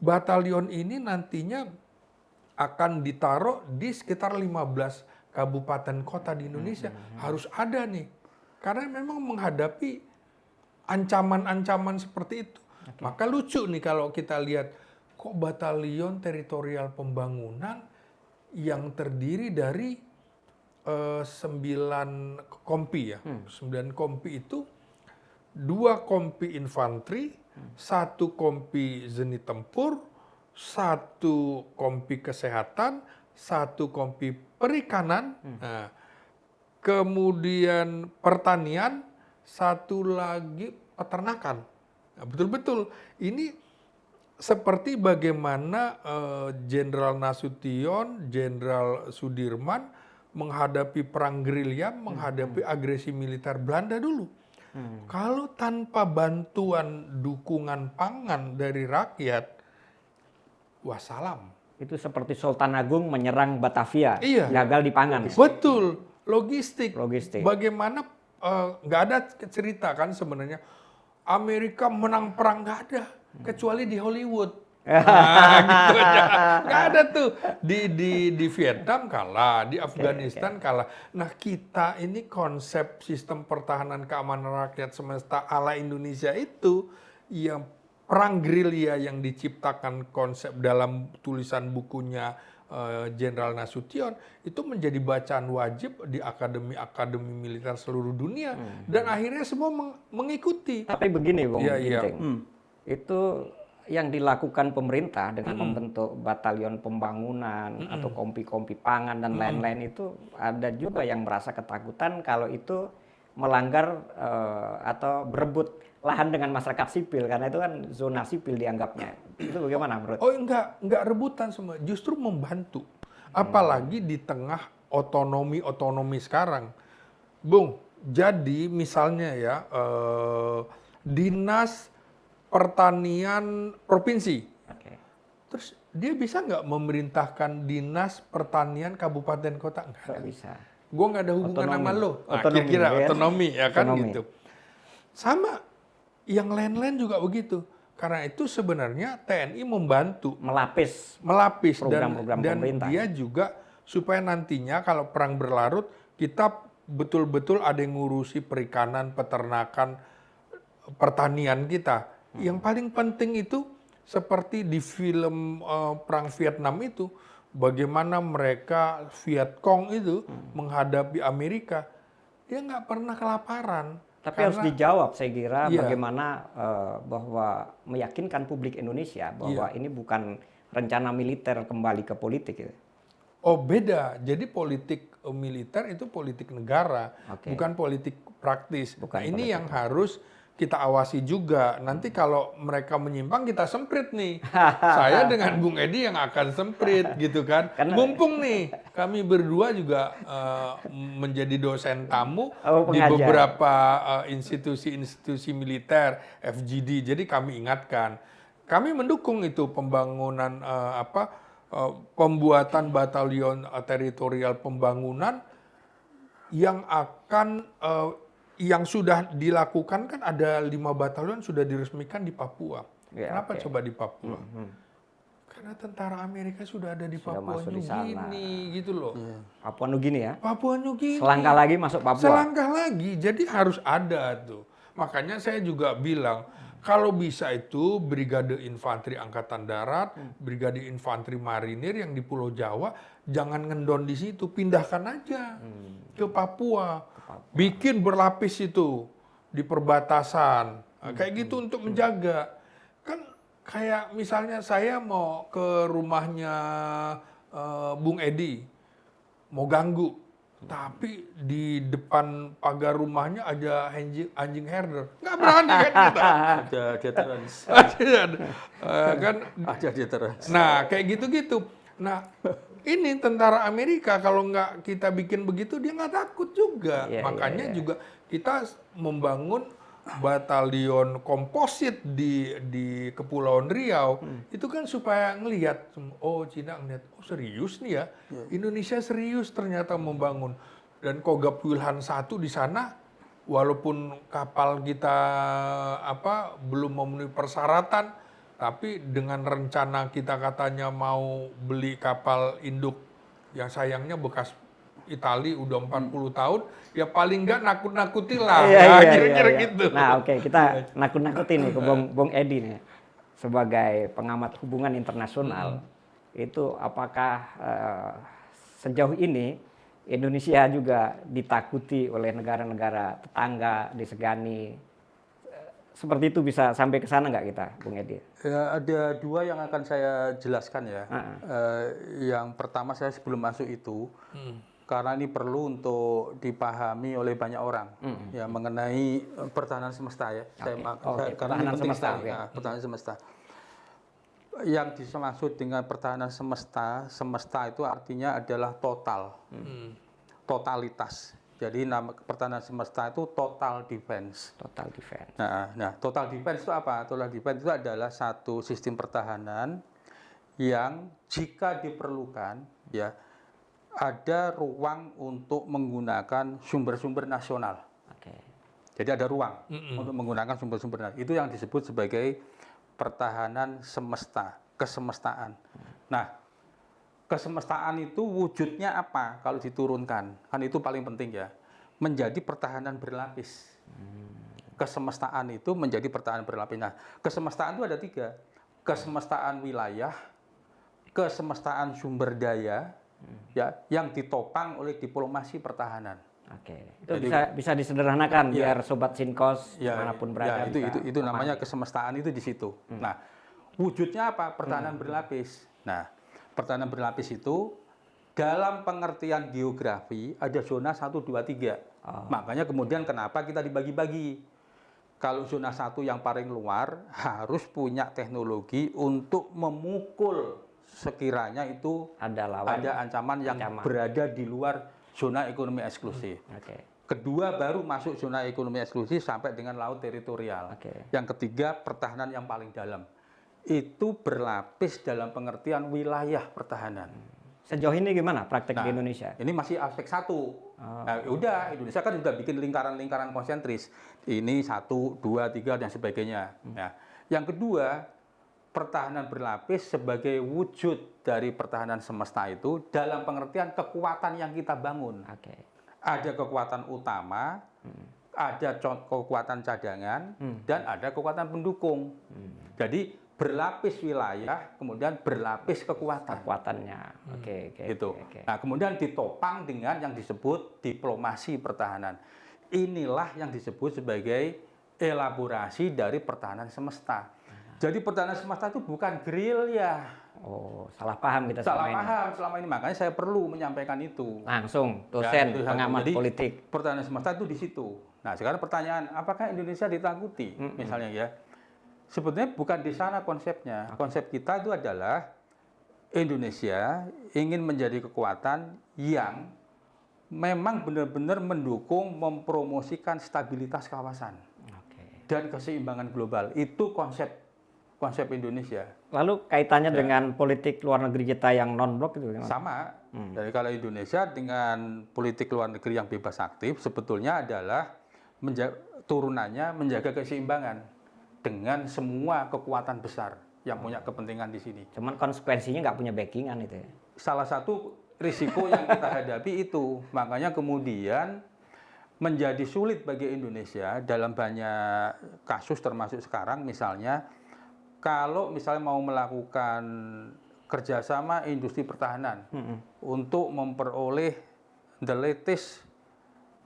batalion ini nantinya akan ditaruh di sekitar 15 kabupaten kota di Indonesia. Harus ada nih. Karena memang menghadapi ancaman-ancaman seperti itu. Maka lucu nih kalau kita lihat, kok batalion teritorial pembangunan yang terdiri dari 9 kompi ya. 9 kompi itu 2 kompi infanteri, 1 kompi zeni tempur, 1 kompi kesehatan, 1 kompi perikanan, nah, kemudian pertanian, 1 lagi peternakan. Nah, betul-betul ini seperti bagaimana Jenderal Nasution, Jenderal Sudirman menghadapi perang gerilya, menghadapi agresi militer Belanda dulu. Kalau tanpa bantuan dukungan pangan dari rakyat, wassalam. Itu seperti Sultan Agung menyerang Batavia, Iya. gagal di pangan. Betul, logistik. Logistik. Bagaimana nggak ada cerita kan sebenarnya Amerika menang perang, nggak ada, kecuali di Hollywood. Nah, gitu aja. Nggak ada tuh di Vietnam kalah, di Afghanistan kalah. Nah, kita ini konsep sistem pertahanan keamanan rakyat semesta ala Indonesia itu yang perang gerilya yang diciptakan konsep dalam tulisan bukunya Jenderal Nasution itu menjadi bacaan wajib di akademi-akademi militer seluruh dunia dan akhirnya semua mengikuti. Tapi begini, Bung Iya, iya. Ginting, itu yang dilakukan pemerintah dengan membentuk batalion pembangunan atau kompi-kompi pangan dan lain-lain itu ada juga yang merasa ketakutan kalau itu melanggar atau berebut lahan dengan masyarakat sipil karena itu kan zona sipil dianggapnya. Itu bagaimana menurut? Oh, enggak rebutan semua, justru membantu. Apalagi di tengah otonomi sekarang. Bung, jadi misalnya ya dinas pertanian provinsi. Oke. Terus dia bisa nggak memerintahkan dinas pertanian kabupaten kota? Nggak bisa. Gue nggak ada hubungan Otonomi. sama lo. Nah, Otonomi, kira-kira ya. otonomi ya kan Otonomi. gitu. Sama yang lain-lain juga begitu. Karena itu sebenarnya TNI membantu Melapis dan program-program pemerintah. dia juga supaya nantinya kalau perang berlarut kita betul-betul ada yang ngurusi perikanan, peternakan, pertanian kita. Yang paling penting itu seperti di film perang Vietnam itu, bagaimana mereka Vietcong itu menghadapi Amerika, dia nggak pernah kelaparan. Tapi harus dijawab saya kira Iya. bagaimana bahwa meyakinkan publik Indonesia bahwa ini bukan rencana militer kembali ke politik gitu. Oh, beda. Jadi politik militer itu politik negara, Oke. bukan politik praktis. Bukan Nah, ini politik yang harus kita awasi juga. Nanti kalau mereka menyimpang kita semprit nih. Saya dengan Bung Edi yang akan semprit gitu kan. Karena- Mumpung nih kami berdua juga menjadi dosen tamu di pengajar. beberapa institusi-institusi militer FGD. Jadi kami ingatkan. Kami mendukung itu pembangunan pembuatan batalion teritorial pembangunan yang akan yang sudah dilakukan kan ada 5 batalion sudah diresmikan di Papua. Ya, Kenapa oke. coba di Papua? Karena tentara Amerika sudah ada di Sudah Papua masuk New di sana. Guinea gitu loh. Papua Nugini ya. Papua New Guinea. Selangkah lagi masuk Papua. Selangkah lagi, jadi harus ada tuh. Makanya saya juga bilang, kalau bisa itu Brigade Infanteri Angkatan Darat, Brigade Infanteri Marinir yang di Pulau Jawa, jangan ngendon di situ, pindahkan aja ke Papua. Bikin berlapis itu di perbatasan, kayak gitu untuk menjaga. Kan kayak misalnya saya mau ke rumahnya Bung Edi, mau ganggu. Tapi di depan pagar rumahnya ada anjing herder. Nggak berani kan kita. Ada deterrence. Kan, Ada deterrence. nah kayak gitu-gitu. Nah ini tentara Amerika kalau nggak kita bikin begitu dia nggak takut juga. Iya, Makanya iya, iya. juga kita membangun batalion komposit di Kepulauan Riau itu kan supaya ngelihat, oh Cina ngelihat, oh serius nih ya, Indonesia serius ternyata membangun. Dan Kogab Wilhan 1 di sana, walaupun kapal kita belum memenuhi persyaratan, tapi dengan rencana kita katanya mau beli kapal induk yang sayangnya bekas Itali udah 40 tahun, ya paling nggak nakut-nakuti lah. Nah, kira-kira gitu. Nah, oke, kita nakut-nakutin nih ke Bung Edi nih. Sebagai pengamat hubungan internasional, itu apakah sejauh ini Indonesia juga ditakuti oleh negara-negara tetangga, disegani? Seperti itu bisa sampai ke sana nggak kita, Bung Edi? Ya, ada dua yang akan saya jelaskan ya. Yang pertama saya sebelum masuk itu, karena ini perlu untuk dipahami oleh banyak orang ya mengenai pertahanan semesta ya. Karena ini pertahanan penting semesta, sekali, ya, pertahanan semesta. Yang dimaksud dengan pertahanan semesta, semesta itu artinya adalah total, totalitas. Jadi nama pertahanan semesta itu total defense. Total defense. Nah, total defense itu apa? Total defense itu adalah satu sistem pertahanan yang jika diperlukan ya ada ruang untuk menggunakan sumber-sumber nasional. Oke. Jadi ada ruang untuk menggunakan sumber-sumber nasional. Itu yang disebut sebagai pertahanan semesta, kesemestaan. Nah, kesemestaan itu wujudnya apa kalau diturunkan? Kan itu paling penting ya. Menjadi pertahanan berlapis. Kesemestaan itu menjadi pertahanan berlapis. Nah, kesemestaan itu ada 3. Kesemestaan wilayah, kesemestaan sumber daya, ya, yang ditopang oleh diplomasi pertahanan. Oke, itu bisa disederhanakan Ya. biar sobat Sinkos dimanapun berada. Itu namanya kesemestaan itu di situ. Nah, wujudnya apa? Pertahanan berlapis. Nah, pertahanan berlapis itu dalam pengertian geografi ada zona 1, 2, 3. Makanya kemudian kenapa kita dibagi-bagi? Kalau zona 1 yang paling luar harus punya teknologi untuk memukul sekiranya itu Ada lawan. ada ancaman yang berada di luar zona ekonomi eksklusif. Oke. Kedua baru masuk zona ekonomi eksklusif sampai dengan laut teritorial. Oke. Yang ketiga pertahanan yang paling dalam. Itu berlapis dalam pengertian wilayah pertahanan. Sejauh ini gimana praktek di Indonesia? Ini masih aspek 1. Nah, udah Indonesia kan sudah bikin lingkaran-lingkaran konsentris. Ini 1, 2, 3 dan sebagainya. Nah, yang kedua, pertahanan berlapis sebagai wujud dari pertahanan semesta itu dalam pengertian kekuatan yang kita bangun. Oke. Ada kekuatan utama, ada kekuatan cadangan, dan ada kekuatan pendukung. Jadi berlapis wilayah, kemudian berlapis kekuatan. Kekuatannya. Oke. Gitu. Nah, kemudian ditopang dengan yang disebut diplomasi pertahanan. Inilah yang disebut sebagai elaborasi dari pertahanan semesta. Jadi pertahanan semesta itu bukan gerilya. Oh, salah paham kita Salah selama ini. paham selama ini, makanya saya perlu menyampaikan itu. Langsung dosen, Ya, itu pengamat jadi, politik. Pertahanan semesta itu di situ. Nah, sekarang pertanyaan, apakah Indonesia ditakuti? Misalnya ya. Sebetulnya bukan di sana konsepnya. Konsep kita itu adalah Indonesia ingin menjadi kekuatan yang memang benar-benar mendukung, mempromosikan stabilitas kawasan Oke. dan keseimbangan global. Itu konsep Indonesia. Lalu kaitannya dengan politik luar negeri kita yang non-blok itu gimana? Sama. Jadi kalau Indonesia dengan politik luar negeri yang bebas aktif sebetulnya adalah turunannya menjaga keseimbangan dengan semua kekuatan besar. yang punya kepentingan di sini. Cuman konsekuensinya nggak punya backingan itu ya. Salah satu risiko yang kita hadapi itu, makanya kemudian menjadi sulit bagi Indonesia dalam banyak kasus termasuk sekarang misalnya kalau misalnya mau melakukan kerjasama industri pertahanan untuk memperoleh the latest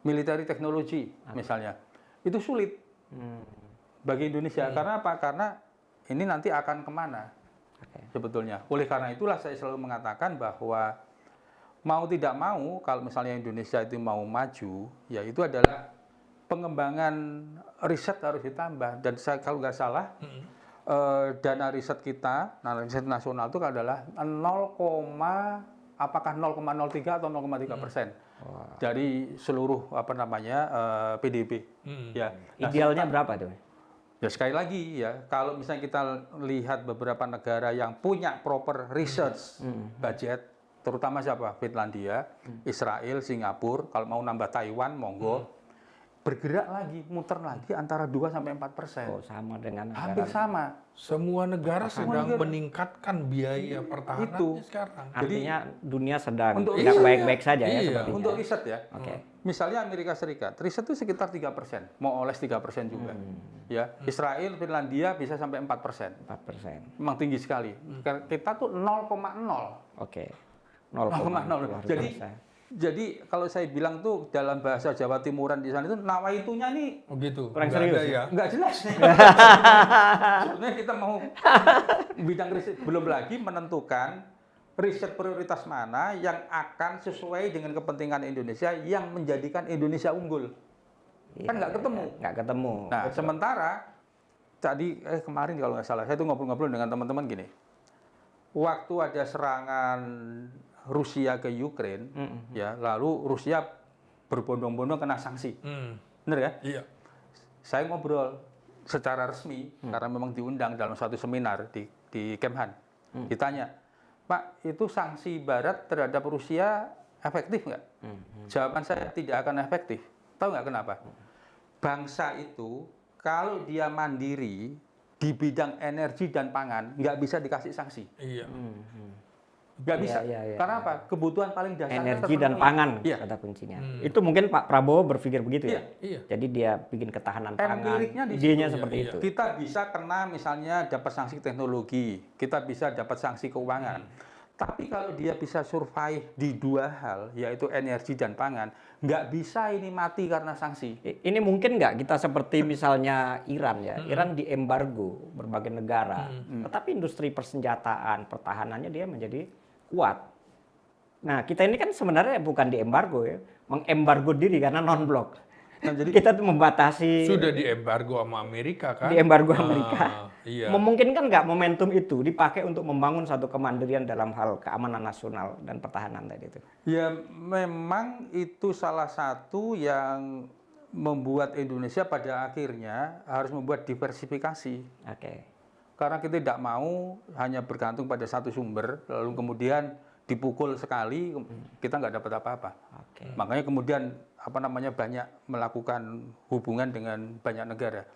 military technology misalnya, itu sulit bagi Indonesia. Karena apa? Karena ini nanti akan kemana sebetulnya. Oleh karena itulah saya selalu mengatakan bahwa mau tidak mau, kalau misalnya Indonesia itu mau maju, ya itu adalah pengembangan riset harus ditambah. Dan saya kalau nggak salah, dana riset kita, dana riset nasional itu adalah 0,03 atau 0,3% dari seluruh PDB. Ya. Nah, Idealnya berapa tuh? ya sekali lagi ya, kalau misalnya kita lihat beberapa negara yang punya proper research budget, terutama siapa? Finlandia, Israel, Singapura, kalau mau nambah Taiwan, monggo. Bergerak lagi, muter lagi antara 2-4%. Oh, sama dengan Hampir negara. sama. Semua negara sedang negara. meningkatkan biaya pertahanannya Itu. sekarang. Artinya dunia sedang Untuk tidak riset. baik-baik saja ya Iya. sepertinya. Untuk riset ya. Oke. Misalnya Amerika Serikat, riset itu sekitar 3%, mau oles 3% juga. Ya, Israel, Finlandia bisa sampai 4%. 4%. Memang tinggi sekali. Kita tuh 0,0. Oke. 0,0. Luar Jadi biasa. Jadi kalau saya bilang tuh dalam bahasa Jawa Timuran di sana itu nawaitunya nih Oh gitu. Kurang Nggak serius ada ya. nggak jelas. Sebenarnya kita mau bidang riset, belum lagi menentukan riset prioritas mana yang akan sesuai dengan kepentingan Indonesia yang menjadikan Indonesia unggul. Kan nggak ketemu. Nggak ketemu. Nah, sementara tadi kemarin kalau nggak salah saya tuh ngobrol-ngobrol dengan teman-teman gini. Waktu ada serangan Rusia ke Ukraine, ya, lalu Rusia berbondong-bondong kena sanksi. Bener ya? Iya. Saya ngobrol secara resmi karena memang diundang dalam suatu seminar di Kemhan. Ditanya, Pak, itu sanksi Barat terhadap Rusia efektif nggak? Jawaban saya tidak akan efektif. Tahu nggak kenapa? Bangsa itu kalau dia mandiri di bidang energi dan pangan nggak bisa dikasih sanksi. Iya. Nggak bisa. Iya. Karena apa? Kebutuhan paling dasar Energi dan pangan Iya. kata kuncinya. Itu mungkin Pak Prabowo berpikir begitu ya. Iya. Jadi dia bikin ketahanan pangan. Empiriknya di Idenya situ, seperti iya, itu. Kita bisa kena misalnya dapat sanksi teknologi, kita bisa dapat sanksi keuangan. Tapi kalau dia bisa survive di dua hal, yaitu energi dan pangan, nggak bisa ini mati karena sanksi. Ini mungkin nggak kita seperti misalnya Iran ya. Iran diembargo berbagai negara. Tetapi industri persenjataan, pertahanannya dia menjadi kuat. Nah, kita ini kan sebenarnya bukan diembargo ya. Mengembargo diri karena non-blok. Nah, jadi Kita tuh membatasi Sudah diembargo sama Amerika kan? diembargo Amerika. Iya. Memungkinkan nggak momentum itu dipakai untuk membangun satu kemandirian dalam hal keamanan nasional dan pertahanan tadi itu? ya memang itu salah satu yang membuat Indonesia pada akhirnya harus membuat diversifikasi. Oke. Karena kita tidak mau hanya bergantung pada satu sumber, lalu kemudian dipukul sekali, kita nggak dapat apa-apa. Oke. Makanya kemudian banyak melakukan hubungan dengan banyak negara.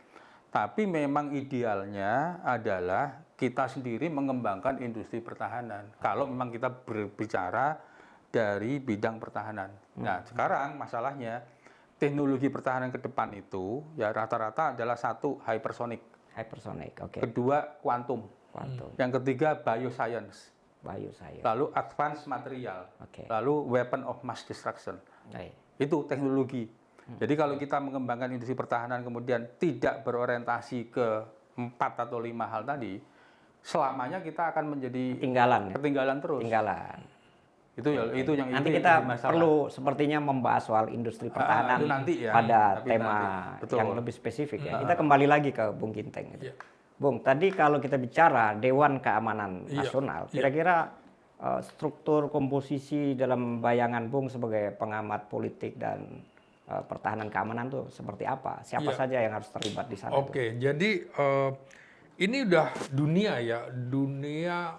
Tapi memang idealnya adalah kita sendiri mengembangkan industri pertahanan. Kalau memang kita berbicara dari bidang pertahanan. Nah, sekarang masalahnya teknologi pertahanan ke depan itu ya rata-rata adalah satu hypersonic, Hypersonic. Oke. kedua kuantum, Quantum. yang ketiga bioscience, Bayu saya. lalu advanced material, Oke. lalu weapon of mass destruction. Baik. Itu teknologi. Jadi kalau kita mengembangkan industri pertahanan kemudian tidak berorientasi ke 4 atau 5 hal tadi, selamanya kita akan menjadi Ketinggalan ya. ketinggalan terus. Ketinggalan. Itu yang Nanti itu kita yang jadi masalah. perlu sepertinya membahas soal industri pertahanan itu nanti ya. pada Tapi tema nanti. Betul. yang lebih spesifik ya. Kita kembali lagi ke Bung Ginteng. Iya. Bung, tadi kalau kita bicara Dewan Keamanan Iya. Nasional, Iya. kira-kira struktur komposisi dalam bayangan Bung sebagai pengamat politik dan pertahanan keamanan tuh seperti apa? Siapa Iya. saja yang harus terlibat di sana? Oke, jadi ini udah dunia ya, dunia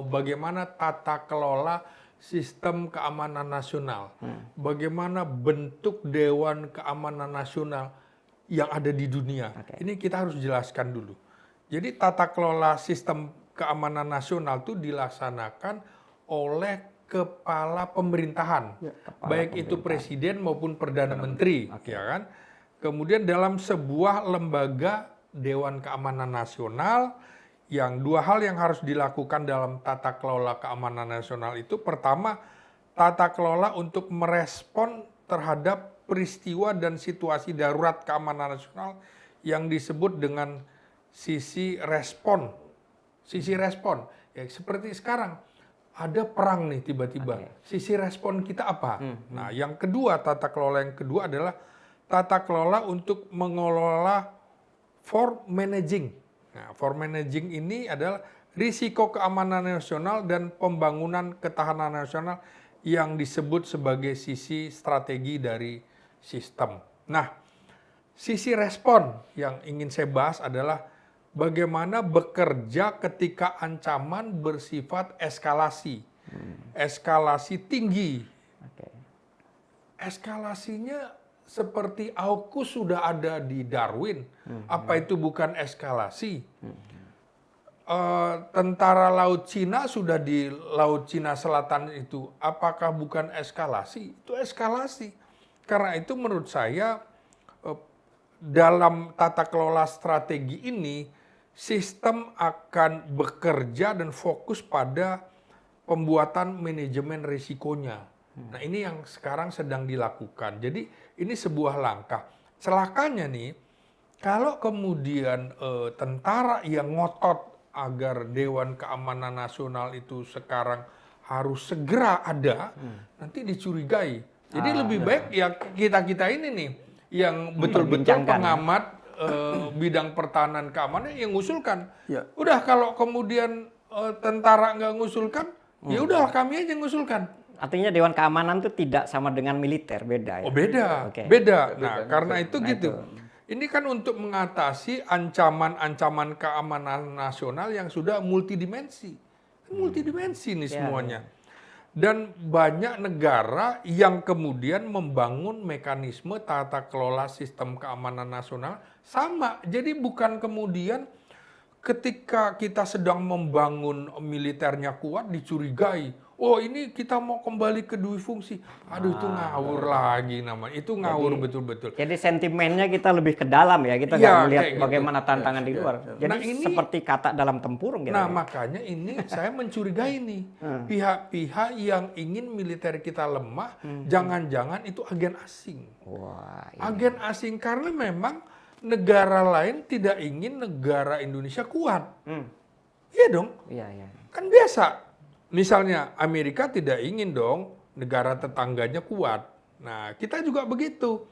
bagaimana tata kelola sistem keamanan nasional, bagaimana bentuk Dewan Keamanan Nasional yang ada di dunia. Oke. Ini kita harus jelaskan dulu. Jadi tata kelola sistem keamanan nasional itu dilaksanakan oleh kepala pemerintahan, baik itu presiden maupun perdana menteri, ya kan. Kemudian dalam sebuah lembaga Dewan Keamanan Nasional, yang dua hal yang harus dilakukan dalam tata kelola keamanan nasional itu, pertama, tata kelola untuk merespon terhadap peristiwa dan situasi darurat keamanan nasional yang disebut dengan sisi respon. Sisi respon, ya seperti sekarang ada perang nih tiba-tiba. Sisi respon kita apa? Nah, yang kedua, tata kelola yang kedua adalah tata kelola untuk mengelola for managing. Nah, for managing ini adalah risiko keamanan nasional dan pembangunan ketahanan nasional yang disebut sebagai sisi strategi dari sistem. Nah, sisi respon yang ingin saya bahas adalah bagaimana bekerja ketika ancaman bersifat eskalasi. Eskalasi tinggi. Eskalasinya seperti AUKUS sudah ada di Darwin. Apa itu bukan eskalasi? Tentara Laut Cina sudah di Laut Cina Selatan itu. Apakah bukan eskalasi? Itu eskalasi. Karena itu menurut saya dalam tata kelola strategi ini, sistem akan bekerja dan fokus pada pembuatan manajemen risikonya. Nah, ini yang sekarang sedang dilakukan. Jadi ini sebuah langkah. Celakanya nih, kalau kemudian tentara yang ngotot agar Dewan Keamanan Nasional itu sekarang harus segera ada, nanti dicurigai. Jadi lebih baik ya kita-kita ini nih, yang betul-betul pengamat bidang pertahanan keamanan yang ngusulkan. Ya. Udah kalau kemudian tentara nggak ngusulkan, ya udahlah kami aja ngusulkan. Artinya Dewan Keamanan itu tidak sama dengan militer, beda ya? Oh beda, Oke. beda. Nah karena itu gitu. Ini kan untuk mengatasi ancaman-ancaman keamanan nasional yang sudah multidimensi. Multidimensi nih semuanya. Dan banyak negara yang kemudian membangun mekanisme tata kelola sistem keamanan nasional sama. Jadi bukan kemudian ketika kita sedang membangun militernya kuat dicurigai. Oh ini kita mau kembali ke dui fungsi. Aduh itu ngawur lagi namanya. Itu ngawur betul-betul. Jadi sentimennya kita lebih ke dalam ya, kita nggak melihat bagaimana tantangan di luar. Jadi Nah, ini, seperti kata dalam tempurung gitu. Nah makanya ini saya mencurigai nih. Pihak-pihak yang ingin militer kita lemah, jangan-jangan itu agen asing. Wah, Agen asing karena memang negara lain tidak ingin negara Indonesia kuat. Iya dong. iya. Kan biasa. Misalnya Amerika tidak ingin dong negara tetangganya kuat. Nah kita juga begitu.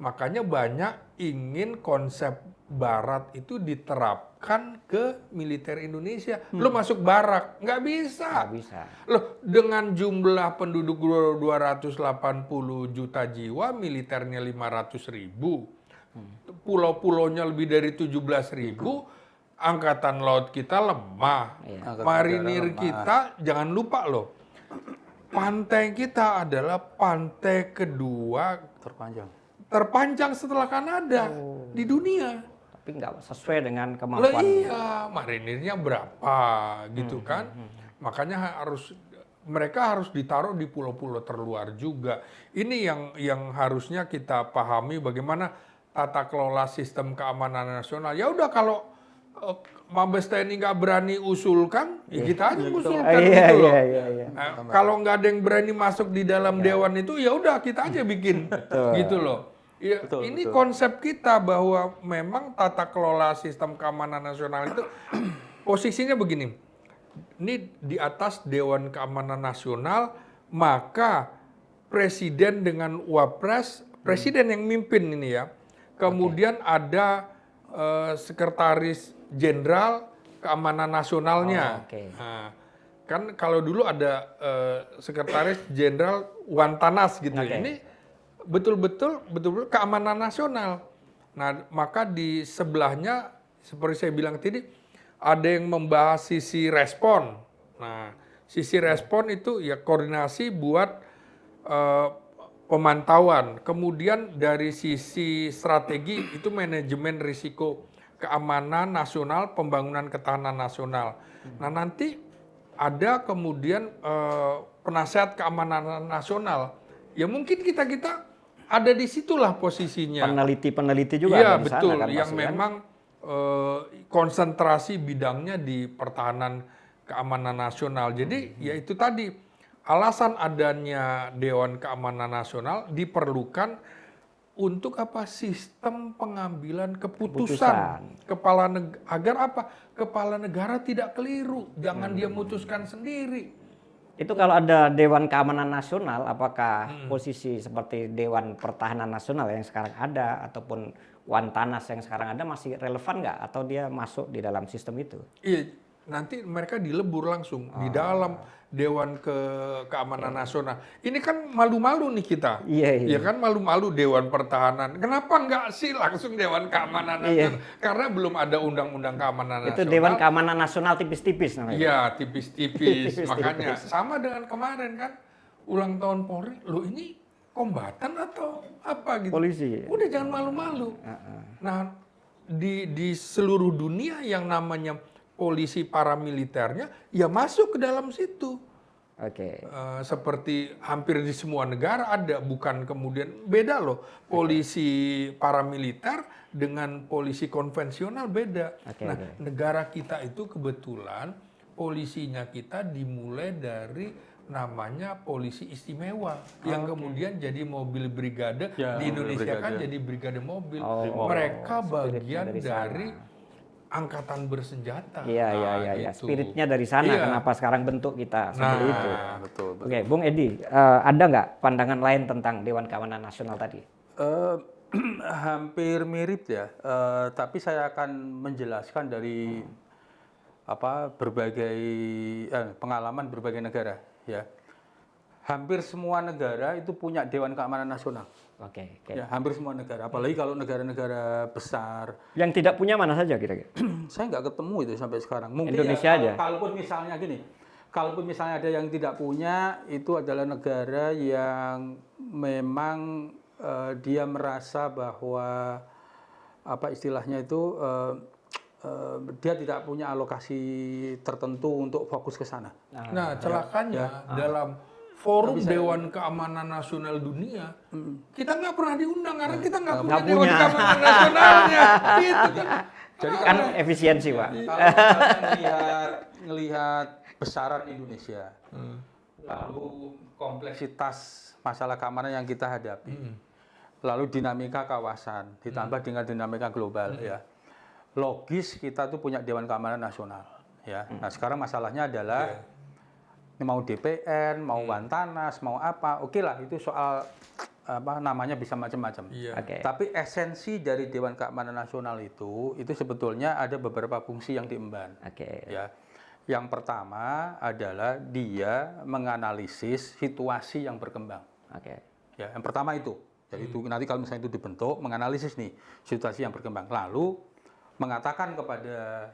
Makanya banyak ingin konsep barat itu diterapkan ke militer Indonesia. Lo masuk barak, nggak bisa. Nggak bisa. Loh dengan jumlah penduduk 280 juta jiwa, militernya 500.000. Pulau-pulaunya lebih dari 17.000. Angkatan laut kita lemah, marinir kita jangan lupa loh, pantai kita adalah pantai kedua terpanjang setelah Kanada di dunia. Tapi nggak sesuai dengan Lah kemampuan. iya, marinirnya berapa gitu kan? Makanya mereka harus ditaruh di pulau-pulau terluar juga. Ini yang harusnya kita pahami bagaimana tata kelola sistem keamanan nasional. Ya udah kalau Mabes TNI nggak berani usulkan, ya kita aja usulkan gitu loh. Nah, kalau nggak ada yang berani masuk di dalam dewan itu, ya udah kita aja bikin, gitu loh. Ya, ini konsep kita bahwa memang tata kelola sistem keamanan nasional itu posisinya begini. Ini di atas Dewan Keamanan Nasional, maka presiden dengan wapres, presiden yang mimpin ini ya. Kemudian ada sekretaris jenderal keamanan nasionalnya. Nah, kan kalau dulu ada sekretaris jenderal Wantanas gitu. Ini betul-betul keamanan nasional. Nah, maka di sebelahnya seperti saya bilang tadi ada yang membahas sisi respon. Nah, sisi respon itu ya koordinasi buat pemantauan. Kemudian dari sisi strategi itu manajemen risiko keamanan nasional, pembangunan ketahanan nasional. Nah, nanti ada kemudian penasehat keamanan nasional. Ya mungkin kita ada di situlah posisinya. Peneliti-peneliti juga Iya, ada di sana betul, kan yang pasti, kan? memang konsentrasi bidangnya di pertahanan keamanan nasional. Jadi ya itu tadi, alasan adanya Dewan Keamanan Nasional diperlukan untuk apa? Sistem pengambilan keputusan. Agar apa? Kepala negara tidak keliru, jangan dia memutuskan sendiri. Itu kalau ada Dewan Keamanan Nasional, apakah posisi seperti Dewan Pertahanan Nasional yang sekarang ada ataupun Wantanas yang sekarang ada masih relevan nggak? Atau dia masuk di dalam sistem itu? Iya, nanti mereka dilebur langsung di dalam Dewan Keamanan Nasional. Ini kan malu-malu nih kita. Iya, iya. Ya kan malu-malu Dewan Pertahanan. Kenapa nggak sih langsung Dewan Keamanan Nasional? Karena belum ada Undang-Undang Keamanan Itu Nasional. Dewan Keamanan Nasional tipis-tipis namanya. Iya, tipis-tipis. Makanya sama dengan kemarin kan ulang tahun Polri. Loh ini kombatan atau apa gitu? Polisi. Udah jangan malu-malu. Nah, di seluruh dunia yang namanya polisi paramiliternya ya masuk ke dalam situ. Oke. Seperti hampir di semua negara ada, bukan kemudian beda loh. Polisi paramiliter dengan polisi konvensional beda. Nah, negara kita itu kebetulan polisinya kita dimulai dari namanya polisi istimewa yang kemudian jadi mobil brigade di Indonesia kan jadi brigade mobil. Mereka bagian dari angkatan bersenjata. Iya. Gitu. Spiritnya dari sana. Iya. Kenapa sekarang bentuk kita seperti itu? Betul. Oke, Bung Edi, ada nggak pandangan lain tentang Dewan Keamanan Nasional tadi? Hampir mirip ya, tapi saya akan menjelaskan dari berbagai pengalaman berbagai negara ya. Hampir semua negara itu punya Dewan Keamanan Nasional. Oke. Ya, hampir semua negara, apalagi kalau negara-negara besar. Yang tidak punya mana saja kira-kira? Saya nggak ketemu itu sampai sekarang. Mungkin Indonesia aja. Kalaupun misalnya gini, kalaupun misalnya ada yang tidak punya, itu adalah negara yang memang dia merasa bahwa istilahnya itu dia tidak punya alokasi tertentu untuk fokus ke sana. Nah, celakanya dalam forum Dewan Keamanan Nasional Dunia, kita nggak pernah diundang karena kita nggak punya Dewan Keamanan Nasionalnya. Gitu kan. Jadi Kan efisiensi, Pak. kalau ngelihat besaran Indonesia, lalu kompleksitas masalah keamanan yang kita hadapi, lalu dinamika kawasan, ditambah dengan dinamika global, ya, logis kita tuh punya Dewan Keamanan Nasional, ya. Nah sekarang masalahnya adalah mau DPN, mau Wantanas, mau apa, oke lah itu soal namanya bisa macam-macam. Tapi esensi dari Dewan Keamanan Nasional itu sebetulnya ada beberapa fungsi yang diemban. Ya. Yang pertama adalah dia menganalisis situasi yang berkembang. Ya, yang pertama itu. Jadi itu nanti kalau misalnya itu dibentuk, menganalisis nih situasi yang berkembang. Lalu mengatakan kepada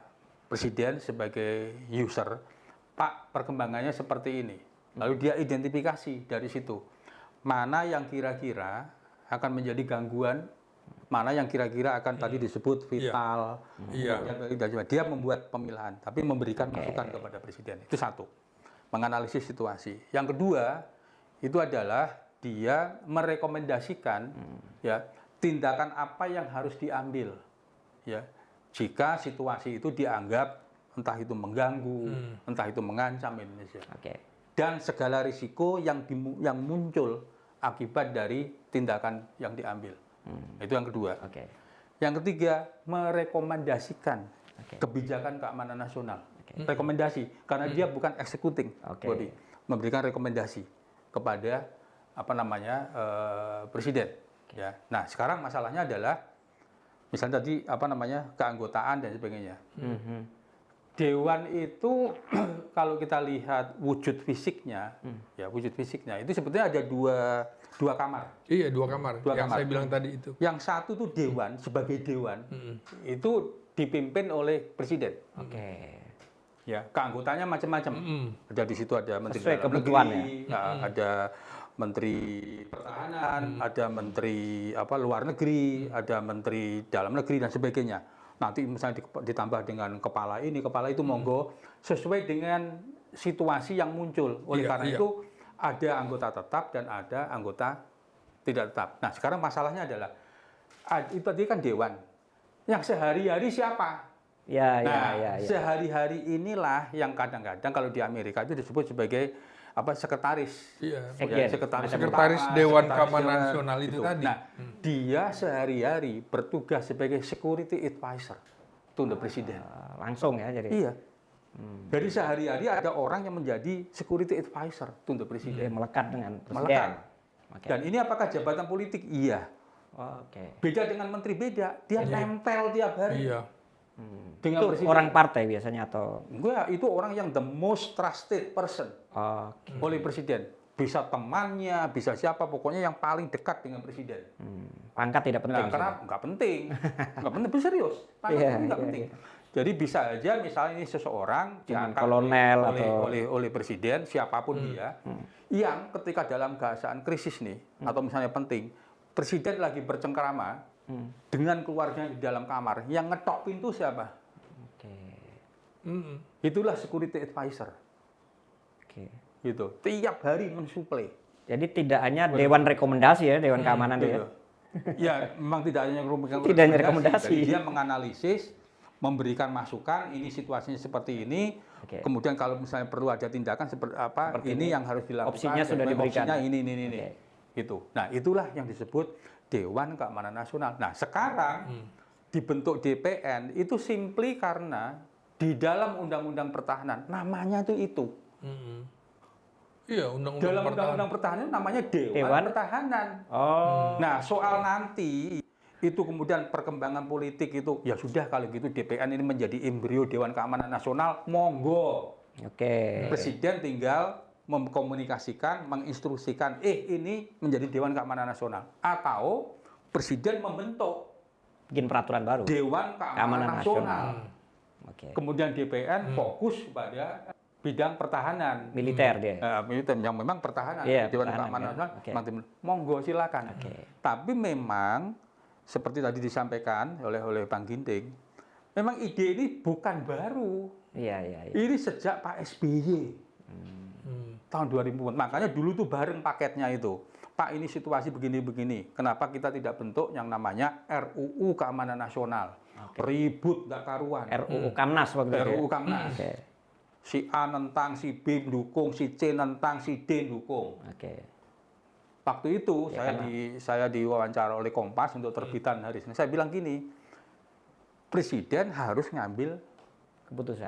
Presiden sebagai user, Pak, perkembangannya seperti ini. Lalu dia identifikasi dari situ. Mana yang kira-kira akan menjadi gangguan, mana yang kira-kira akan tadi disebut vital. Dia membuat pemilahan, tapi memberikan masukan kepada Presiden. Itu satu, menganalisis situasi. Yang kedua, itu adalah dia merekomendasikan ya tindakan apa yang harus diambil ya jika situasi itu dianggap entah itu mengganggu, entah itu mengancam Indonesia. Dan segala risiko yang muncul akibat dari tindakan yang diambil. Itu yang kedua. Yang ketiga, merekomendasikan kebijakan keamanan nasional. Rekomendasi, karena dia bukan executing body, memberikan rekomendasi kepada Presiden. Ya. Nah, sekarang masalahnya adalah misalnya tadi keanggotaan dan sebagainya. Dewan itu kalau kita lihat wujud fisiknya, itu sebetulnya ada dua kamar. Iya, dua kamar. Saya bilang tadi itu. Yang satu tuh dewan, sebagai dewan itu dipimpin oleh Presiden. Ya, keanggotanya macam-macam. Ada di situ ada Menteri Dalam Negeri, ada Menteri Pertahanan, ada Menteri Luar Negeri, ada Menteri Dalam Negeri dan sebagainya. nanti misalnya ditambah dengan kepala ini, kepala itu, monggo sesuai dengan situasi yang muncul. Oleh Iya, karena iya. itu ada anggota tetap dan ada anggota tidak tetap. Nah, sekarang masalahnya adalah itu tadi kan dewan. Yang sehari-hari siapa? Ya, Nah, ya. sehari-hari inilah yang kadang-kadang kalau di Amerika itu disebut sebagai sekretaris. Iya. Sekjen. Sekretaris utama, Dewan sekretaris Keamanan Dewan, Nasional itu tadi. Nah, dia sehari-hari bertugas sebagai security advisor to the presiden. Langsung ya jadi. Iya. Jadi sehari-hari ada orang yang menjadi security advisor to the Dia presiden. melekat dengan presiden. Melekat. Oke. Dan ini apakah jabatan politik? Iya. Oke. Beda dengan menteri beda. Dia nempel tiap hari Iya. dengan Itu presiden. orang partai biasanya atau Itu orang yang the most trusted person oleh presiden. Bisa temannya, bisa siapa, pokoknya yang paling dekat dengan presiden. pangkat tidak penting. Nah, karena nggak penting, nggak penting, serius. Pangkat Iya, itu nggak iya, penting. iya. Jadi bisa aja misalnya ini seseorang Cuman diangkat kolonel oleh presiden, siapapun dia, yang ketika dalam keadaan krisis nih, atau misalnya penting, presiden lagi bercengkerama dengan keluarganya di dalam kamar, yang ngetok pintu siapa? Oke. Mm-mm. Itulah security advisor. Oke. Gitu. Tiap hari mensuplai. Jadi tidak hanya dewan rekomendasi ya, dewan keamanan itu ya. Gitu. Ya, memang tidak hanya Tidak hanya rekomendasi. Jadi dia menganalisis, memberikan masukan, ini situasinya seperti ini. Oke. Kemudian kalau misalnya perlu ada tindakan seperti apa, Seperti ini yang harus dilakukan. Opsinya dan sudah diberikan. Opsinya ini. Oke. Gitu. Nah, itulah yang disebut Dewan Keamanan Nasional. Nah, sekarang dibentuk DPN itu simply karena di dalam Undang-Undang Pertahanan namanya itu. Mm-mm. Iya, Dalam undang-undang pertahanan. Undang-Undang Pertahanan namanya Dewan Dewan? Pertahanan. Oh. Nah, soal nanti itu kemudian perkembangan politik itu, ya sudah kalau gitu DPN ini menjadi embrio Dewan Keamanan Nasional, monggo. Oke. Presiden tinggal mengkomunikasikan, menginstruksikan, ini menjadi Dewan Keamanan Nasional. Atau Presiden membentuk Bikin peraturan baru. Dewan Keamanan Nasional. Oke. Kemudian DPN fokus pada bidang pertahanan. Militer dia. Militer yang memang pertahanan. Iya, Dewan pertahanan, Keamanan ya. Nasional, Oke. monggo silakan. Oke. Tapi memang seperti tadi disampaikan oleh Bang Ginting, memang ide ini bukan baru. Iya. Ini sejak Pak SBY tahun 2000. Makanya dulu tuh bareng paketnya itu. Pak, ini situasi begini-begini. Kenapa kita tidak bentuk yang namanya RUU Keamanan Nasional? Ribut nggak karuan. RUU Kamnas waktu itu. RUU ya? Kamnas. Oke. Si A nentang, si B dukung, si C nentang, si D dukung. Oke. Waktu itu Ya, saya diwawancara oleh Kompas untuk terbitan hari Senin. Saya bilang gini, Presiden harus ngambil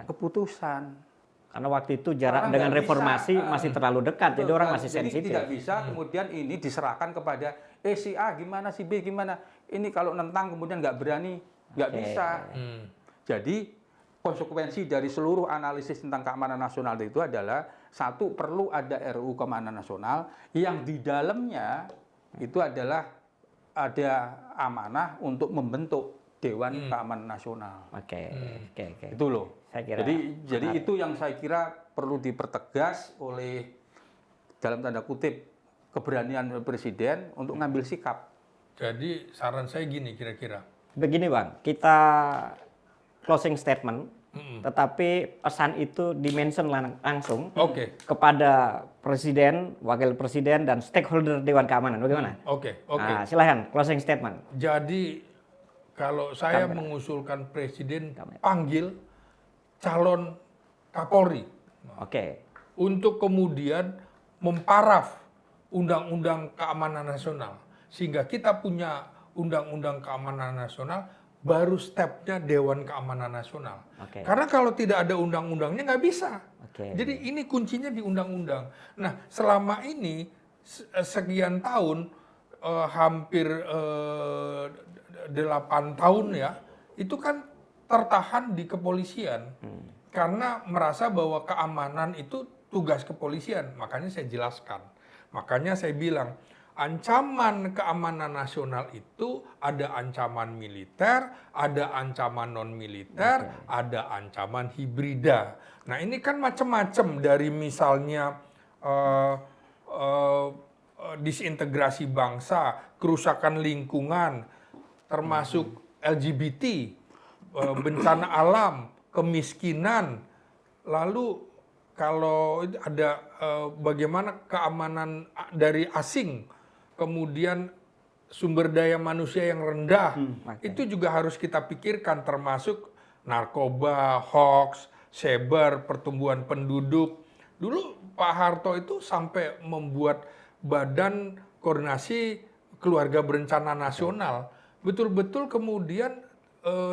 keputusan. Karena waktu itu jarak Karena dengan nggak reformasi bisa. masih terlalu dekat, jadi orang masih Jadi sensitif. tidak bisa kemudian ini diserahkan kepada si A gimana, si B gimana. Ini kalau nentang kemudian nggak berani, nggak Oke. bisa. Jadi konsekuensi dari seluruh analisis tentang keamanan nasional itu adalah satu, perlu ada RUU Keamanan Nasional yang di dalamnya itu adalah ada amanah untuk membentuk Dewan Keamanan Nasional. Oke. Itu loh. Saya kira Jadi itu yang saya kira perlu dipertegas oleh dalam tanda kutip keberanian Presiden untuk ngambil sikap. Jadi saran saya gini kira-kira. Begini Bang, kita closing statement, tetapi pesan itu dimention langsung Oke. kepada Presiden, Wakil Presiden, dan stakeholder Dewan Keamanan. Bagaimana? Oke. Nah, silahkan closing statement. Jadi kalau saya mengusulkan Presiden panggil calon Kapolri Oke. untuk kemudian memparaf Undang-Undang Keamanan Nasional sehingga kita punya Undang-Undang Keamanan Nasional, baru stepnya Dewan Keamanan Nasional. Oke. Karena kalau tidak ada undang-undangnya nggak bisa. Oke. Jadi ini kuncinya di undang-undang. Nah, selama ini sekian tahun, hampir 8 tahun ya, itu kan tertahan di kepolisian. Karena merasa bahwa keamanan itu tugas kepolisian. Makanya saya jelaskan. Makanya saya bilang, ancaman keamanan nasional itu ada ancaman militer, ada ancaman non-militer, ada ancaman hibrida. Nah ini kan macam-macam, dari misalnya disintegrasi bangsa, kerusakan lingkungan, termasuk LGBT, bencana alam, kemiskinan, lalu kalau ada bagaimana keamanan dari asing, kemudian sumber daya manusia yang rendah, itu juga harus kita pikirkan termasuk narkoba, hoax, cyber, pertumbuhan penduduk. Dulu Pak Harto itu sampai membuat badan koordinasi keluarga berencana nasional. Betul-betul kemudian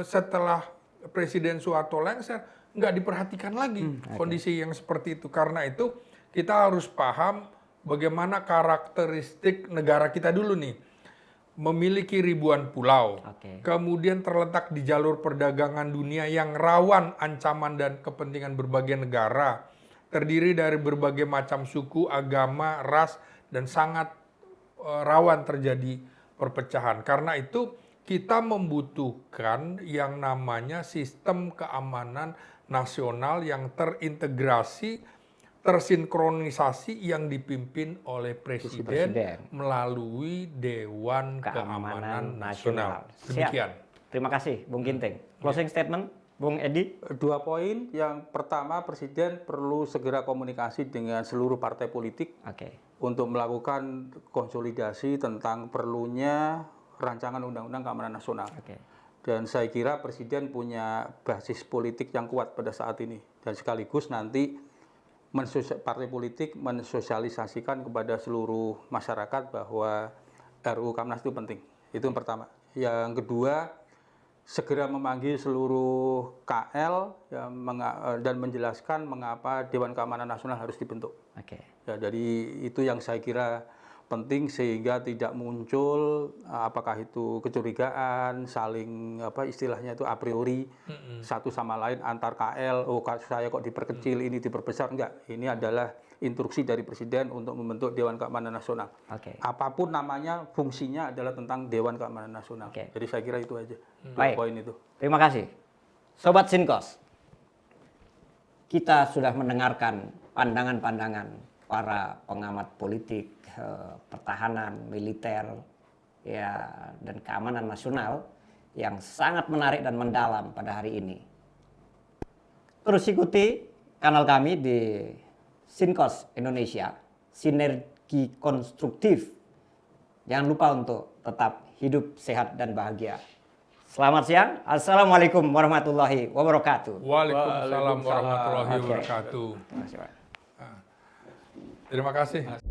setelah Presiden Soeharto lengser, nggak diperhatikan lagi kondisi yang seperti itu. Karena itu kita harus paham bagaimana karakteristik negara kita dulu nih. Memiliki ribuan pulau, kemudian terletak di jalur perdagangan dunia yang rawan ancaman dan kepentingan berbagai negara, terdiri dari berbagai macam suku, agama, ras, dan sangat rawan terjadi perpecahan. Karena itu kita membutuhkan yang namanya sistem keamanan nasional yang terintegrasi, tersinkronisasi yang dipimpin oleh Presiden melalui Dewan Keamanan Nasional. Demikian. Terima kasih, Bung Ginting. Closing statement, Bung Edi. 2 poin. Yang pertama, Presiden perlu segera komunikasi dengan seluruh partai politik untuk melakukan konsolidasi tentang perlunya rancangan Undang-Undang Keamanan Nasional. Dan saya kira Presiden punya basis politik yang kuat pada saat ini. Dan sekaligus nanti partai politik mensosialisasikan kepada seluruh masyarakat bahwa RUU Kamnas itu penting. Itu yang pertama. Yang kedua, segera memanggil seluruh KL dan menjelaskan mengapa Dewan Keamanan Nasional harus dibentuk. Ya, jadi itu yang saya kira penting sehingga tidak muncul apakah itu kecurigaan, saling istilahnya itu a priori satu sama lain antar KL, oh saya kok diperkecil, ini diperbesar, enggak. Ini adalah instruksi dari Presiden untuk membentuk Dewan Keamanan Nasional. Apapun namanya, fungsinya adalah tentang Dewan Keamanan Nasional. Jadi saya kira itu aja. Baik. Poin itu. Terima kasih. Sobat Sinkos, kita sudah mendengarkan pandangan-pandangan para pengamat politik, pertahanan, militer, ya, dan keamanan nasional yang sangat menarik dan mendalam pada hari ini. Terus ikuti kanal kami di Sinkos Indonesia, Sinergi Konstruktif. Jangan lupa untuk tetap hidup sehat dan bahagia. Selamat siang. Assalamualaikum warahmatullahi wabarakatuh. Waalaikumsalam warahmatullahi wabarakatuh. Terima kasih.